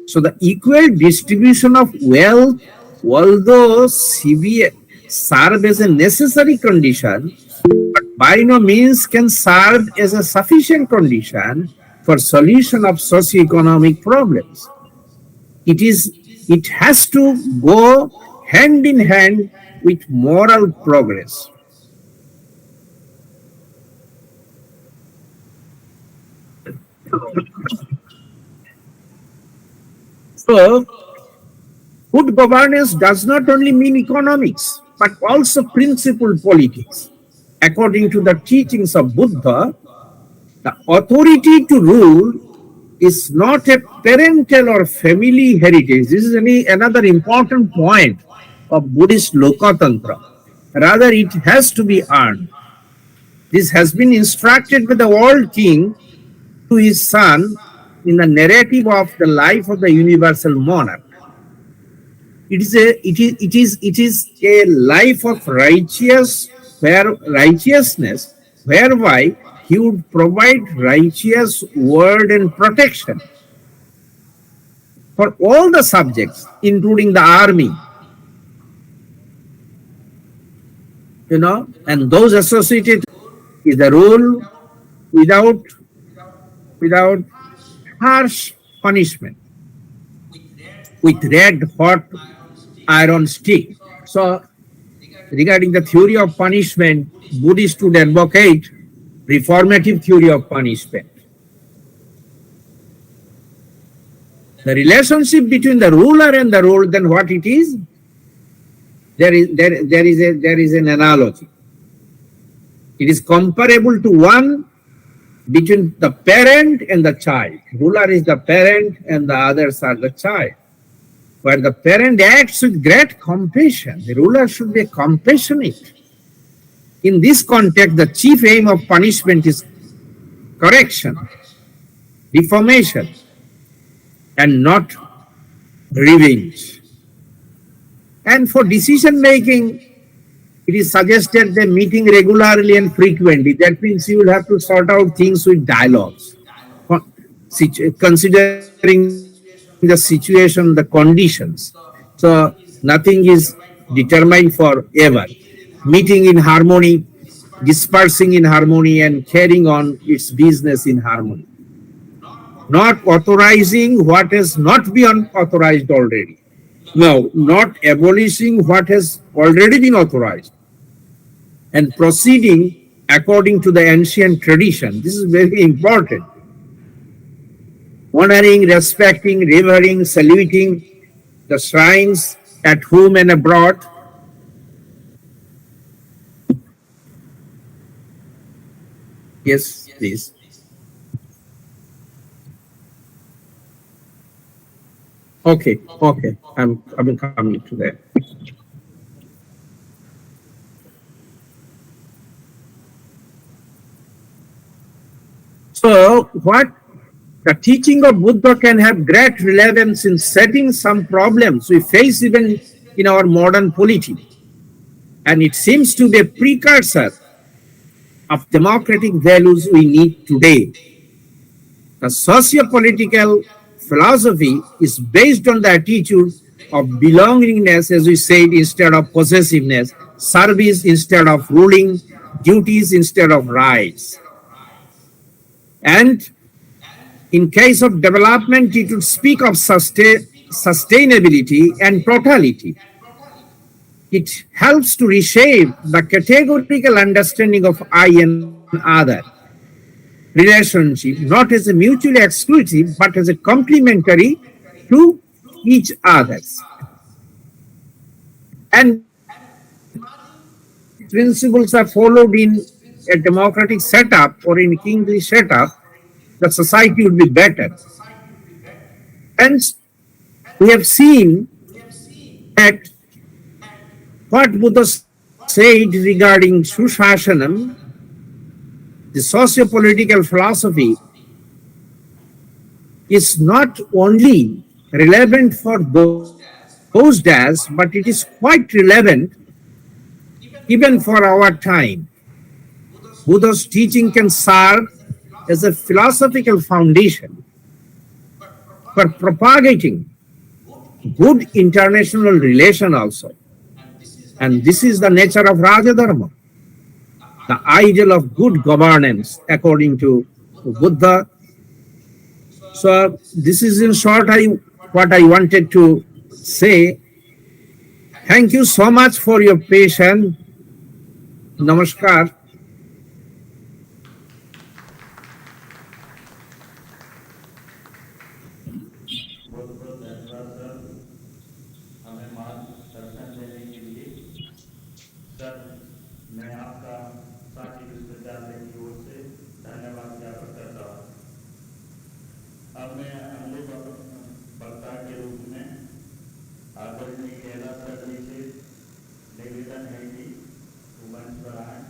So the equal distribution of wealth, although severe, serve as a necessary condition, but by no means can serve as a sufficient condition for solution of socio-economic problems. It has to go hand in hand with moral progress. So, good governance does not only mean economics, but also principled politics. According to the teachings of Buddha, the authority to rule is not a parental or family heritage. This is another important point of Buddhist Lokatantra. Rather, it has to be earned. This has been instructed by the world king to his son in the narrative of the life of the universal monarch. It is a life of righteousness, whereby he would provide righteous word and protection for all the subjects, including the army, and those associated with the rule without harsh punishment, with red hot iron stick. So regarding the theory of punishment, Buddhists would advocate reformative theory of punishment. The relationship between the ruler and the ruled, then what it is? There is an analogy. It is comparable to one between the parent and the child. Ruler is the parent and the others are the child. Where the parent acts with great compassion, the ruler should be compassionate. In this context, the chief aim of punishment is correction, reformation, and not revenge. And for decision making, it is suggested that meeting regularly and frequently. That means you will have to sort out things with dialogues, considering the situation, the conditions. So nothing is determined forever. Meeting in harmony, dispersing in harmony, and carrying on its business in harmony. Not authorizing what has not been authorized already. No, not abolishing what has already been authorized. And proceeding according to the ancient tradition. This is very important. Honoring, respecting, revering, saluting the shrines at home and abroad. Yes, please. Okay. I'm coming to that. So, what the teaching of Buddha can have great relevance in setting some problems we face even in our modern polity. And it seems to be a precursor of democratic values we need today. The socio-political philosophy is based on the attitude of belongingness, as we said, instead of possessiveness, service instead of ruling, duties instead of rights. And in case of development, it would speak of sustainability and totality. It helps to reshape the categorical understanding of I and other relationship, not as a mutually exclusive, but as a complementary to each other's. And principles are followed in a democratic setup or in a kingly setup, the society would be better. And we have seen that what Buddha said regarding Sushasanam, the socio-political philosophy, is not only relevant for those days, but it is quite relevant even for our time. Buddha's teaching can serve as a philosophical foundation for propagating good international relation also. And this is the nature of Raja Dharma, the ideal of good governance according to Buddha. So this is in short what I wanted to say. Thank you so much for your patience. Namaskar. बहुत बहुत धन्यवाद sir, हमें मार्गदर्शन देने के लिए। Sir, मैं आपका साथी विश्वविद्यालय की ओर से धन्यवाद ज्ञापन करता हूँ। अब मैं अगले वक्ता के रूप में आदरणीय कैलाश सर जी से निवेदन है कि वो मंच पर आए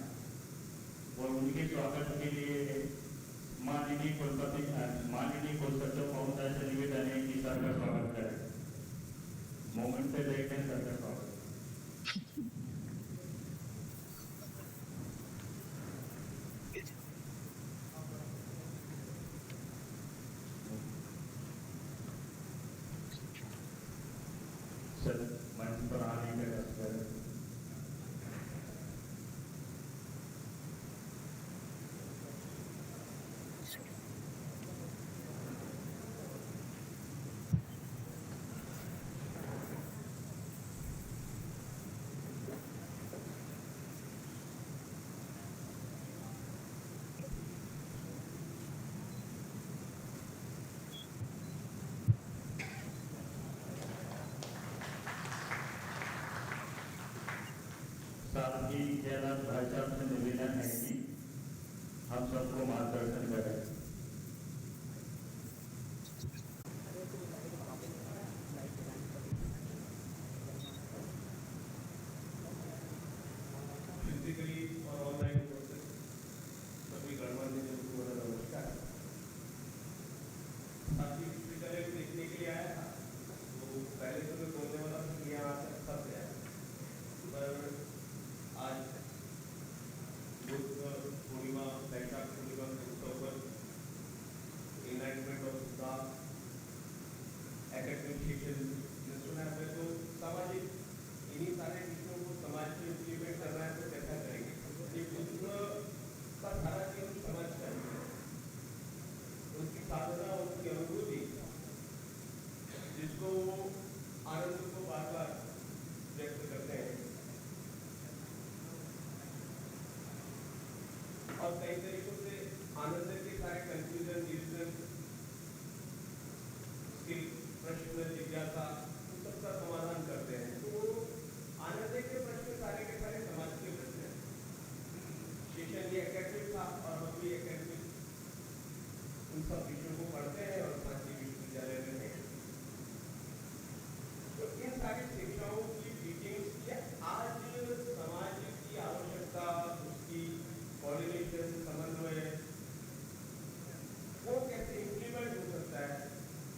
उन सब विषयों को पढ़ते हैं और सांची विश्वविद्यालय में हैं। तो इन सारी शिक्षाओं की टीचिंग्स या आज समाज की आवश्यकता, उसकी कोऑर्डिनेशन, समन्वय, वो कैसे इम्प्लीमेंट हो सकता है,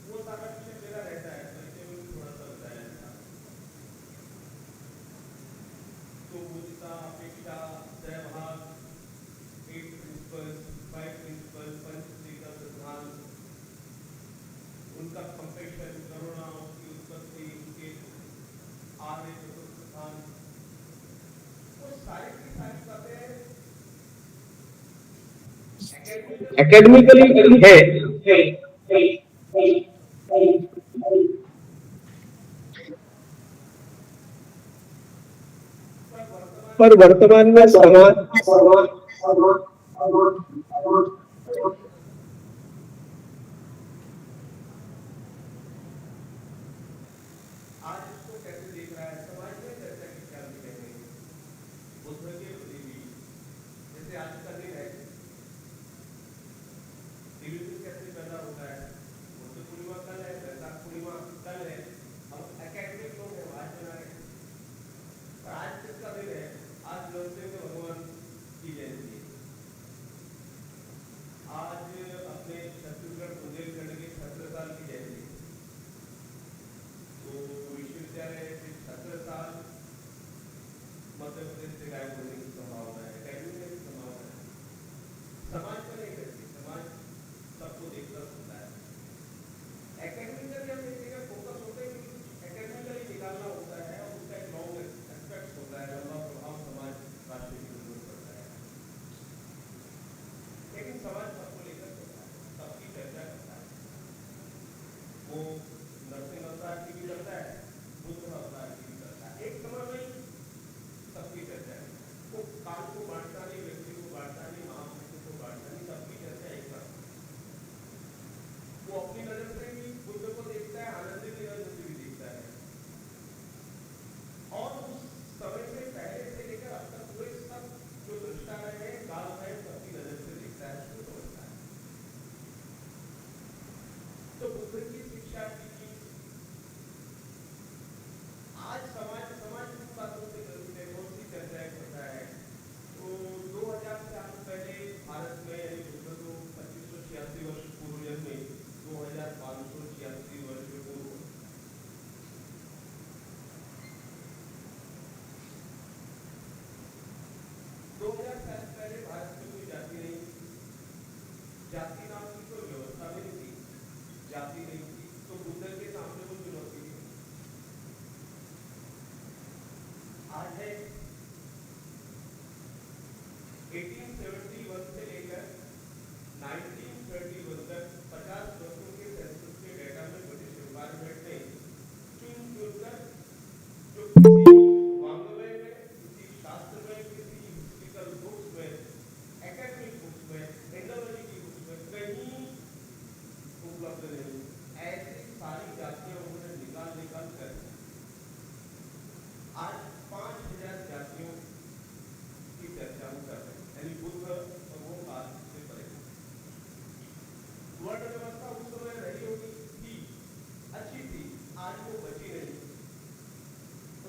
वो सारा विषय मेरा रहता है। तो इसे मुझे थोड़ा सा बताया था। तो बुद्धता, अपेक्षा, सहभाग, 8 प्रिंसिपल्स, 5 प्रिंसिपल्स, पंचशील का सिद्धांत, उनका कंपेशन, करुणा, उसकी उत्पत्ति, उसके आर्य चतुर्थ सिद्धांत, वो सारी की सारी बातें एकेडमिकली है, पर वर्तमान में समाज आज इसको कैसे देख रहा है, समाज में चर्चा की क्या विषय है। बुद्ध के प्रति भी जैसे आज का दिन है, डिविजन कैसे पैदा होता है, बुद्ध पूर्णिमा कल है, वैशाख पूर्णिमा कल है। अब एकेडमिक लोग हैं, आज बना रहे हैं। और आज किसका दिन है? आज नरसिंह भगवान की जयंती है। आज अपने छत्तीसगढ़ बुंदेलखंड के छत्रसाल की जयंती है। तो विश्वविद्यालय से 17 साल मध्य प्रदेश से गायब होने की संभावना है, एकेडमी में भी संभावना है। समाज पर नहीं करती, समाज सबको देखकर सुनता है। एकेडमिकली हम एक जगह फोकस होते हैं कि कुछ एकेडमिकली निकालना होता है और उसका एक लॉन्ग एस्पेक्ट होता है, लंबा प्रभाव समाज राष्ट्र की जरूरत पड़ता है। लेकिन समाज सबको लेकर चलता है, सबकी चर्चा करता है। वो नरसिंह अवतार की भी करता है, बुद्ध अवतार की भी करता है। एक समय में सबकी चर्चा है। वो काल को बांटता नहीं, व्यक्ति को बांटता नहीं, महापुरुषों को बांटता नहीं, सबकी चर्चा एक साथ। वो अपनी नजर से भी बुद्ध को देखता है, आनंद की नजर से भी देखता है। और उस समय से पहले से लेकर अब तक हुए सब जो दृष्टा रहे हैं, काल है, सबकी नजर से देखता है, उसको समझता है। तो बुद्ध की शिक्षा की आज समाज की बातों से जरूर है, बहुत सी चर्चाएं करता है। तो 2000 साल पहले भारत में यानी बुद्ध को 2586 वर्ष पूर्व जन्मे, 2586 वर्ष पूर्व। दो हजार साल पहले भारत में कोई जाति नहीं थी, जाति नाम की कोई व्यवस्था भी नहीं थी, जाति नहीं थी। तो बुद्ध के सामने वो चुनौती थी। आज है 1871 से लेकर 1931 तक 50 वर्षों के सेंसस के डेटा में ब्रिटिश एनवायरमेंट ने चुनकर जो किसी वाङ्मय में, किसी शास्त्र में, किसी हिस्ट्रिकल बुक्स में, एकेडमिक बुक्स में, एंडोलॉजी की बुक्स में कहीं उपलब्ध नहीं, ऐसी सारी जातियां उन्होंने निकाल कर आज 5000 जातियों की चर्चा हम कर रहे हैं। यानी बुद्ध और वो काल से परे वर्ण व्यवस्था उस समय रही होगी, थी, अच्छी थी, आज वो बची नहीं।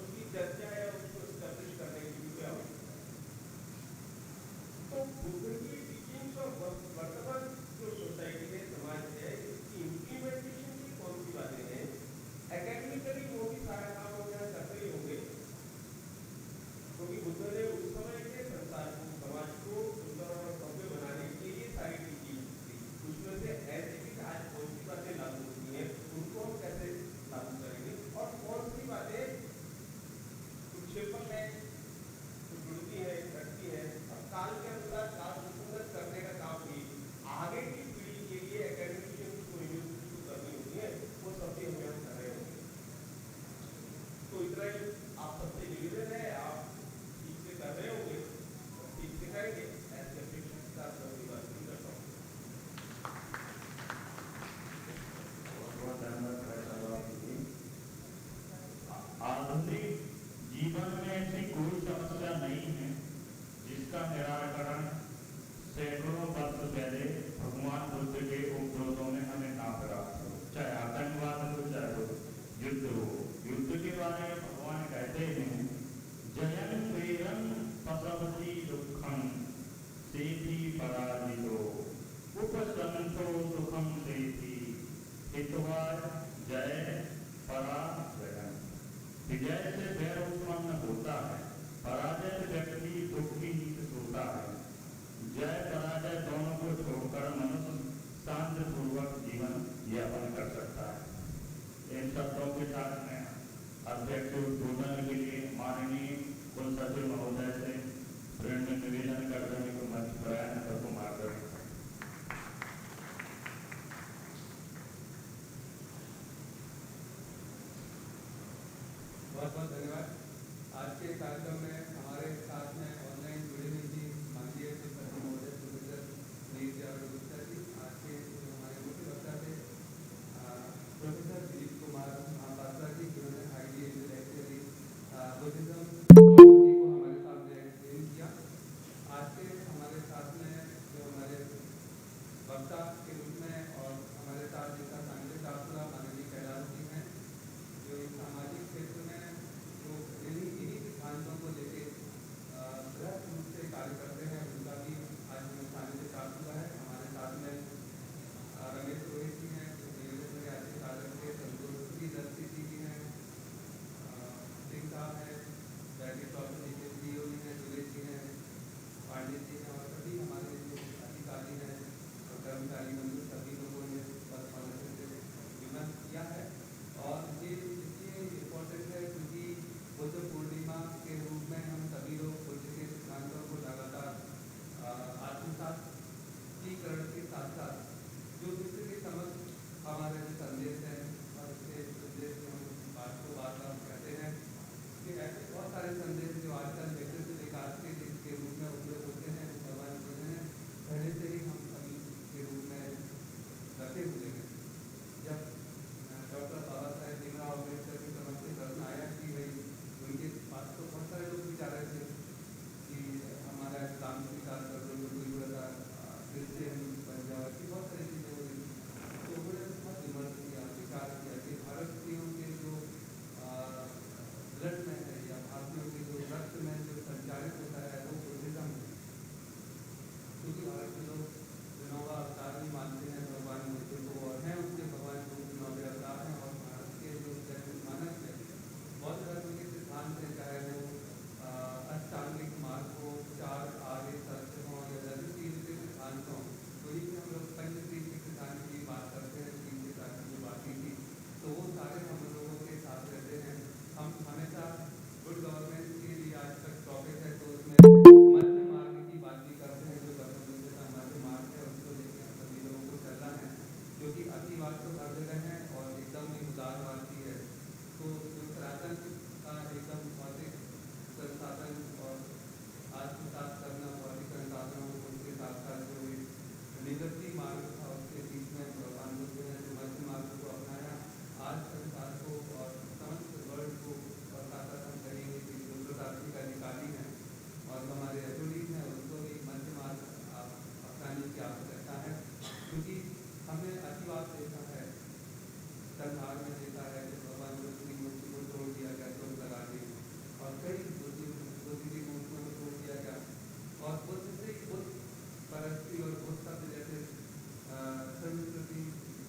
उसकी चर्चा है, उसको स्टैब्लिश करने की भी कोई आवश्यकता है। तो बुद्ध की टीचिंग्स और वर्तमान जो सोसाइटी है, समाज है, इसकी हितवाय जय पराजय। विजय से वैर उत्पन्न होता है, पराजय व्यक्ति दुख की नींद सोता है। जय पराजय दोनों को छोड़कर मनुष्य शांति पूर्वक जीवन यापन कर सकता है। इन शब्दों के साथ में अध्यक्ष उद्बोधन के लिए माननीय कुल सचिव महोदय से प्रेरणा निवेदन कर देने को मंच प्रयान कर मार्गदर्शन। बहुत बहुत धन्यवाद। आज के कार्यक्रम में हमारे साथ में ऑनलाइन जुड़े हुए थी माननीय सचिव महोदय प्रोफेसर गुप्ता जी। आज के जो हमारे मुख्य वक्ता थे प्रोफेसर दिलीप कुमार महापात्रा जी, जिन्होंने आईडी इंटेलेक्चुअली बुद्धिज्म को हमारे सामने एक्सप्लेन किया। आज के हमारे साथ में जो हमारे वक्ता के रूप में और हमारे साथ जिनका सानिध्य प्राप्त हुआ माननीय कैलाश जी हैं, जो सामाजिक क्षेत्र में जो इन्हीं सिद्धांतों को लेके दृढ़ रूप से कार्य करते हैं, उनका भी आज हमें सानिध्य प्राप्त हुआ है। हमारे साथ में रमेश रोहित जी हैं, जो नियोजक में राज्य कार्य के संतोषी दर्शी जी भी हैं, सिंह साहब हैं, वैदिक जी के CEO जी हैं, सुरेश जी हैं, पांडे जी हैं, और सभी हमारे जो अधिकारी हैं और कर्मचारी बंधु सभी लोगों ने पद पालन से विमर्श किया है। और ये इसलिए इम्पोर्टेंट है क्योंकि बुद्ध पूर्णिमा के रूप में हम सभी लोग बुद्ध के सिद्धांतों को लगातार आत्मसातीकरण के साथ साथ जो विश्व के समक्ष हमारे जो संदेश हैं और इसके संदेश में हम बात को बार बार कहते हैं कि ऐसे बहुत सारे संदेश जो आजकल व्यक्तित्व विकास के रूप में उपयोग होते हैं, भगवान बुद्ध ने पहले से ही हम सभी के रूप में रखे हुए हैं। जब डॉक्टर बाबा साहेब भीमराव अम्बेडकर के समझ से प्रश्न आया कि भाई उनके पास तो बहुत सारे लोग विचार रहे थे कि हमारा इस्लाम स्वीकार कर दो, जो कोई बोला क्रिश्चियन बन जाओ, ऐसी बहुत सारी चीज़ें हो रही। तो उन्होंने बहुत विमर्श किया, विचार किया कि भारतीयों के जो ब्लड में है या भारतीयों के जो रक्त में जो संचारित होता है वो बुद्धिज्म है। क्योंकि भारत के लोग नौवा अवतार भी मानते हैं भगवान बुद्ध को और हैं उनके भगवान बुद्ध नौवे अवतार हैं। और भारत के जो मानक है बहुत धर्म के सिद्धांत हैं, चाहे वो अष्टांगिक मार्ग हो, 4 आर्य सत्य हों या 10 तीन के सिद्धांत हों। तो ये हम लोग पंचतीन के सिद्धांत की बात करते हैं, 3 के साथ जो बाकी थी, तो वो सारे हम लोगों के साथ रहते हैं। हम हमेशा गुड गवर्नेंस के लिए आज तक टॉपिक है तो उसमें मध्य मार्ग की बात भी करते हैं, जो गवर्नेंस का मध्य मार्ग है उसको लेकर हम सभी लोगों को चलना है, जो कि अतिवाद तो हर जगह है और एकदम ही उदारवाद भी है। तो जो सनातन का एकदम भौतिक संसाधन और आत्मसात करना भौतिक संसाधनों को उसके साथ साथ जो निवृत्ति मार्ग था उसके बीच में भगवान बुद्ध ने जो मध्य मार्ग को अपनाया, आज संसार को और समस्त वर्ल्ड को और साथ साथ हम कहेंगे कि जो प्रतापी का निकाली है और हमारे एथोरिटीज हैं उनको भी मध्य मार्ग अपनाने की आवश्यकता है। क्योंकि हमने अतिवाद देखा है, संसार में देखा है कि भगवान बुद्ध की मूर्ति को तोड़ दिया गया, चोट लगा दी, और कई बुद्ध की मूर्तियों को तोड़ दिया गया। और बुद्ध से बुद्ध परस्ती और बुद्ध शब्द जैसे संस्कृति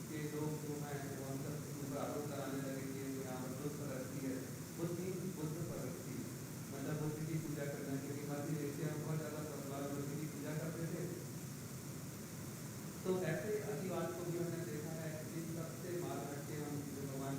के लोग जो हैं वो हम सब ऊपर आरोप कराने लगे कि यहाँ पर बुद्ध परस्ती है। बुद्ध परस्ती मतलब बुद्ध की पूजा करना, क्योंकि मध्य एशिया में बहुत ज़्यादा भगवान बुद्ध की पूजा करते थे। तो ऐसे अतिवाद को भी हमने देखा है, इन सबसे मार हट के हम जो भगवान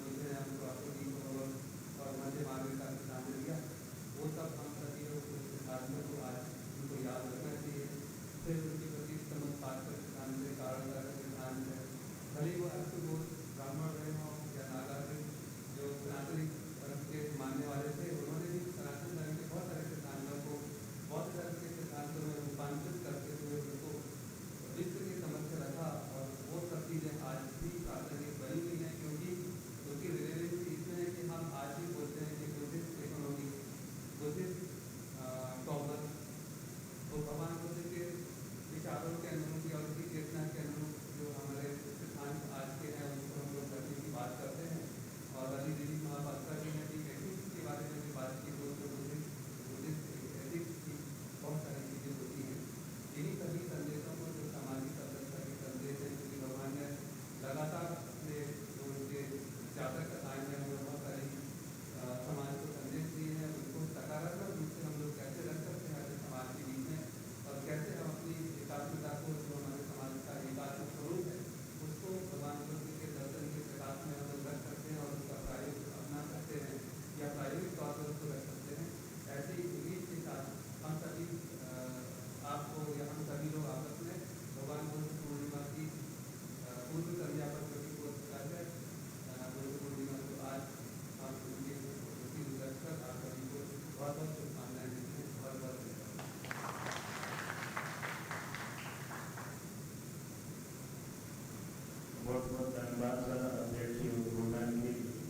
बहुत बहुत धन्यवाद सर अध्यक्ष जी उद्बोधन के लिए।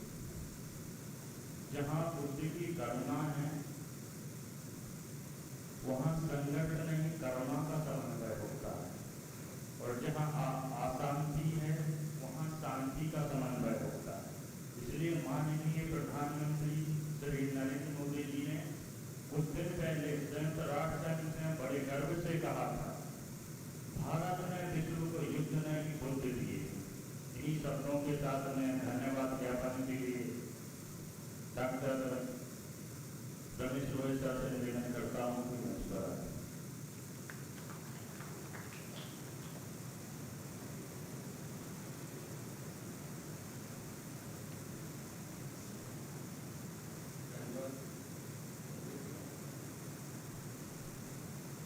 जहाँ बुद्धि की करुणा है वहाँ संकट नहीं करुणा का समन्वय होता है, और जहाँ अशांति है वहाँ शांति का समन्वय होता है। इसलिए माननीय प्रधानमंत्री श्री नरेंद्र मोदी जी ने कुछ दिन पहले संयुक्त राष्ट्र संघ से बड़े गर्व से कहा था, भारत ने विश्व को युद्ध नहीं बुद्ध दिए। इन्हीं शब्दों के साथ मैं धन्यवाद ज्ञापन के लिए डॉक्टर रमेश रोय सर से निवेदन करता हूँ कि नमस्कार।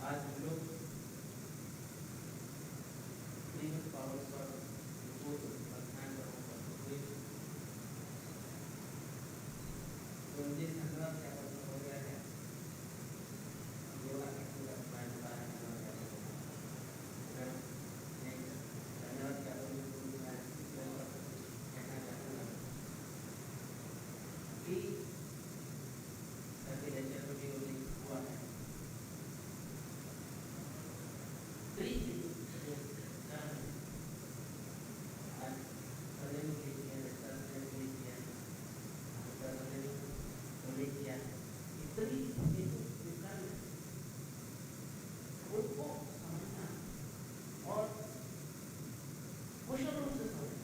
आज हम लोग श्रीमद् पावन पर अध्ययन करेंगे। तो मुझे धन्यवाद ज्ञापन हो गया है। योगा का पूरा प्लान बताया धन्यवाद ज्ञापन कहना चाहूँगा कि सभी लेक्चर में भी हुआ है। उसको समझना और कुशल रूप से समझना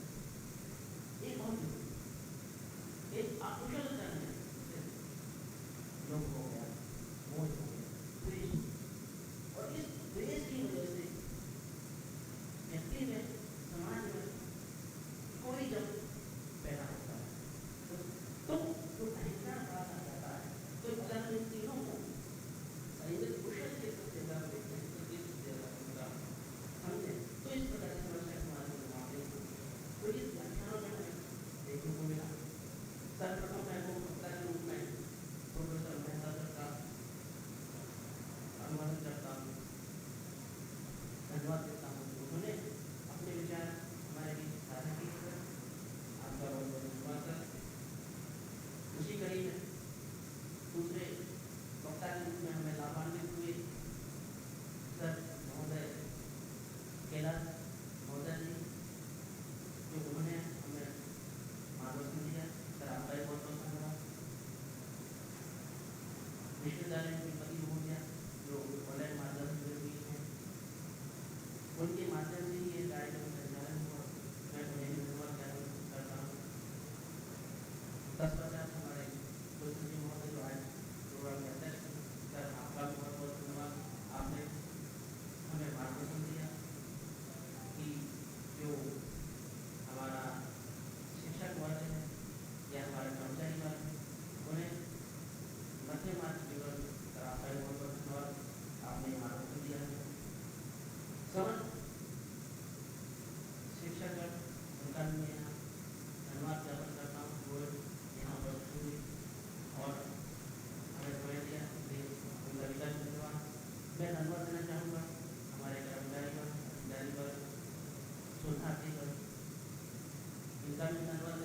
ये बहुत जरूरी। एक अकुशल करने से लोग हो गया, मोह हो गया, द्वेष, और इस द्वेष की वजह से व्यक्ति में समाज में कोई जब पैदा होता है तो जो अहिंसा प्राप्त आ जाता है, तो अगर इन तीनों को कुशल के समझे तो इस प्रकार की समस्या समाज में समाप्त होगी। तो इस व्याख्यानों में देखने को मिला। सर्वप्रथम मैं को वक्ता के रूप में प्रोफेसर मेहता सर का अनुवाद करता हूँ, धन्यवाद देता हूँ। उन्होंने अपने विचार हमारे बीच साझा किए। आपका बहुत बहुत धन्यवाद सर। उसी कड़ी में दूसरे वक्ता के रूप में हमें लाभान्वित हुए सर महोदय कैलाश महोदय जी, जो उन्होंने हमें मार्गदर्शन दिया। सर आपका भी बहुत बहुत धन्यवाद। विश्वविद्यालय के पति महोदय जो ऑनलाइन माध्यम से हुई हैं, उनके माध्यम से ये कार्यक्रम संचालन हुआ। मैं उन्हें भी धन्यवाद ज्ञापन करता हूँ। 10-50 हमारे दोस्त जी महोदय जो आज प्रोग्राम के अध्यक्ष, सर आपका बहुत बहुत धन्यवाद। आपने हमें मार्गदर्शन दिया कि जो हमारा शिक्षक वर्ग है या हमारे कर्मचारी वर्ग है उन्हें मध्य मार्ग जीवन सर आपका बहुत बहुत धन्यवाद। आपने मार्गदर्शन दिया है। समस्त शिक्षक उनका भी मैं यहाँ धन्यवाद ज्ञापन करता हूँ। वो यहाँ पर हुए और हमें समय दिया, उनका भी धन्यवाद। मैं धन्यवाद देना चाहूँगा हमारे कर्मचारी पर, अधिकारी पर, शोधार्थी पर, इनका भी धन्यवाद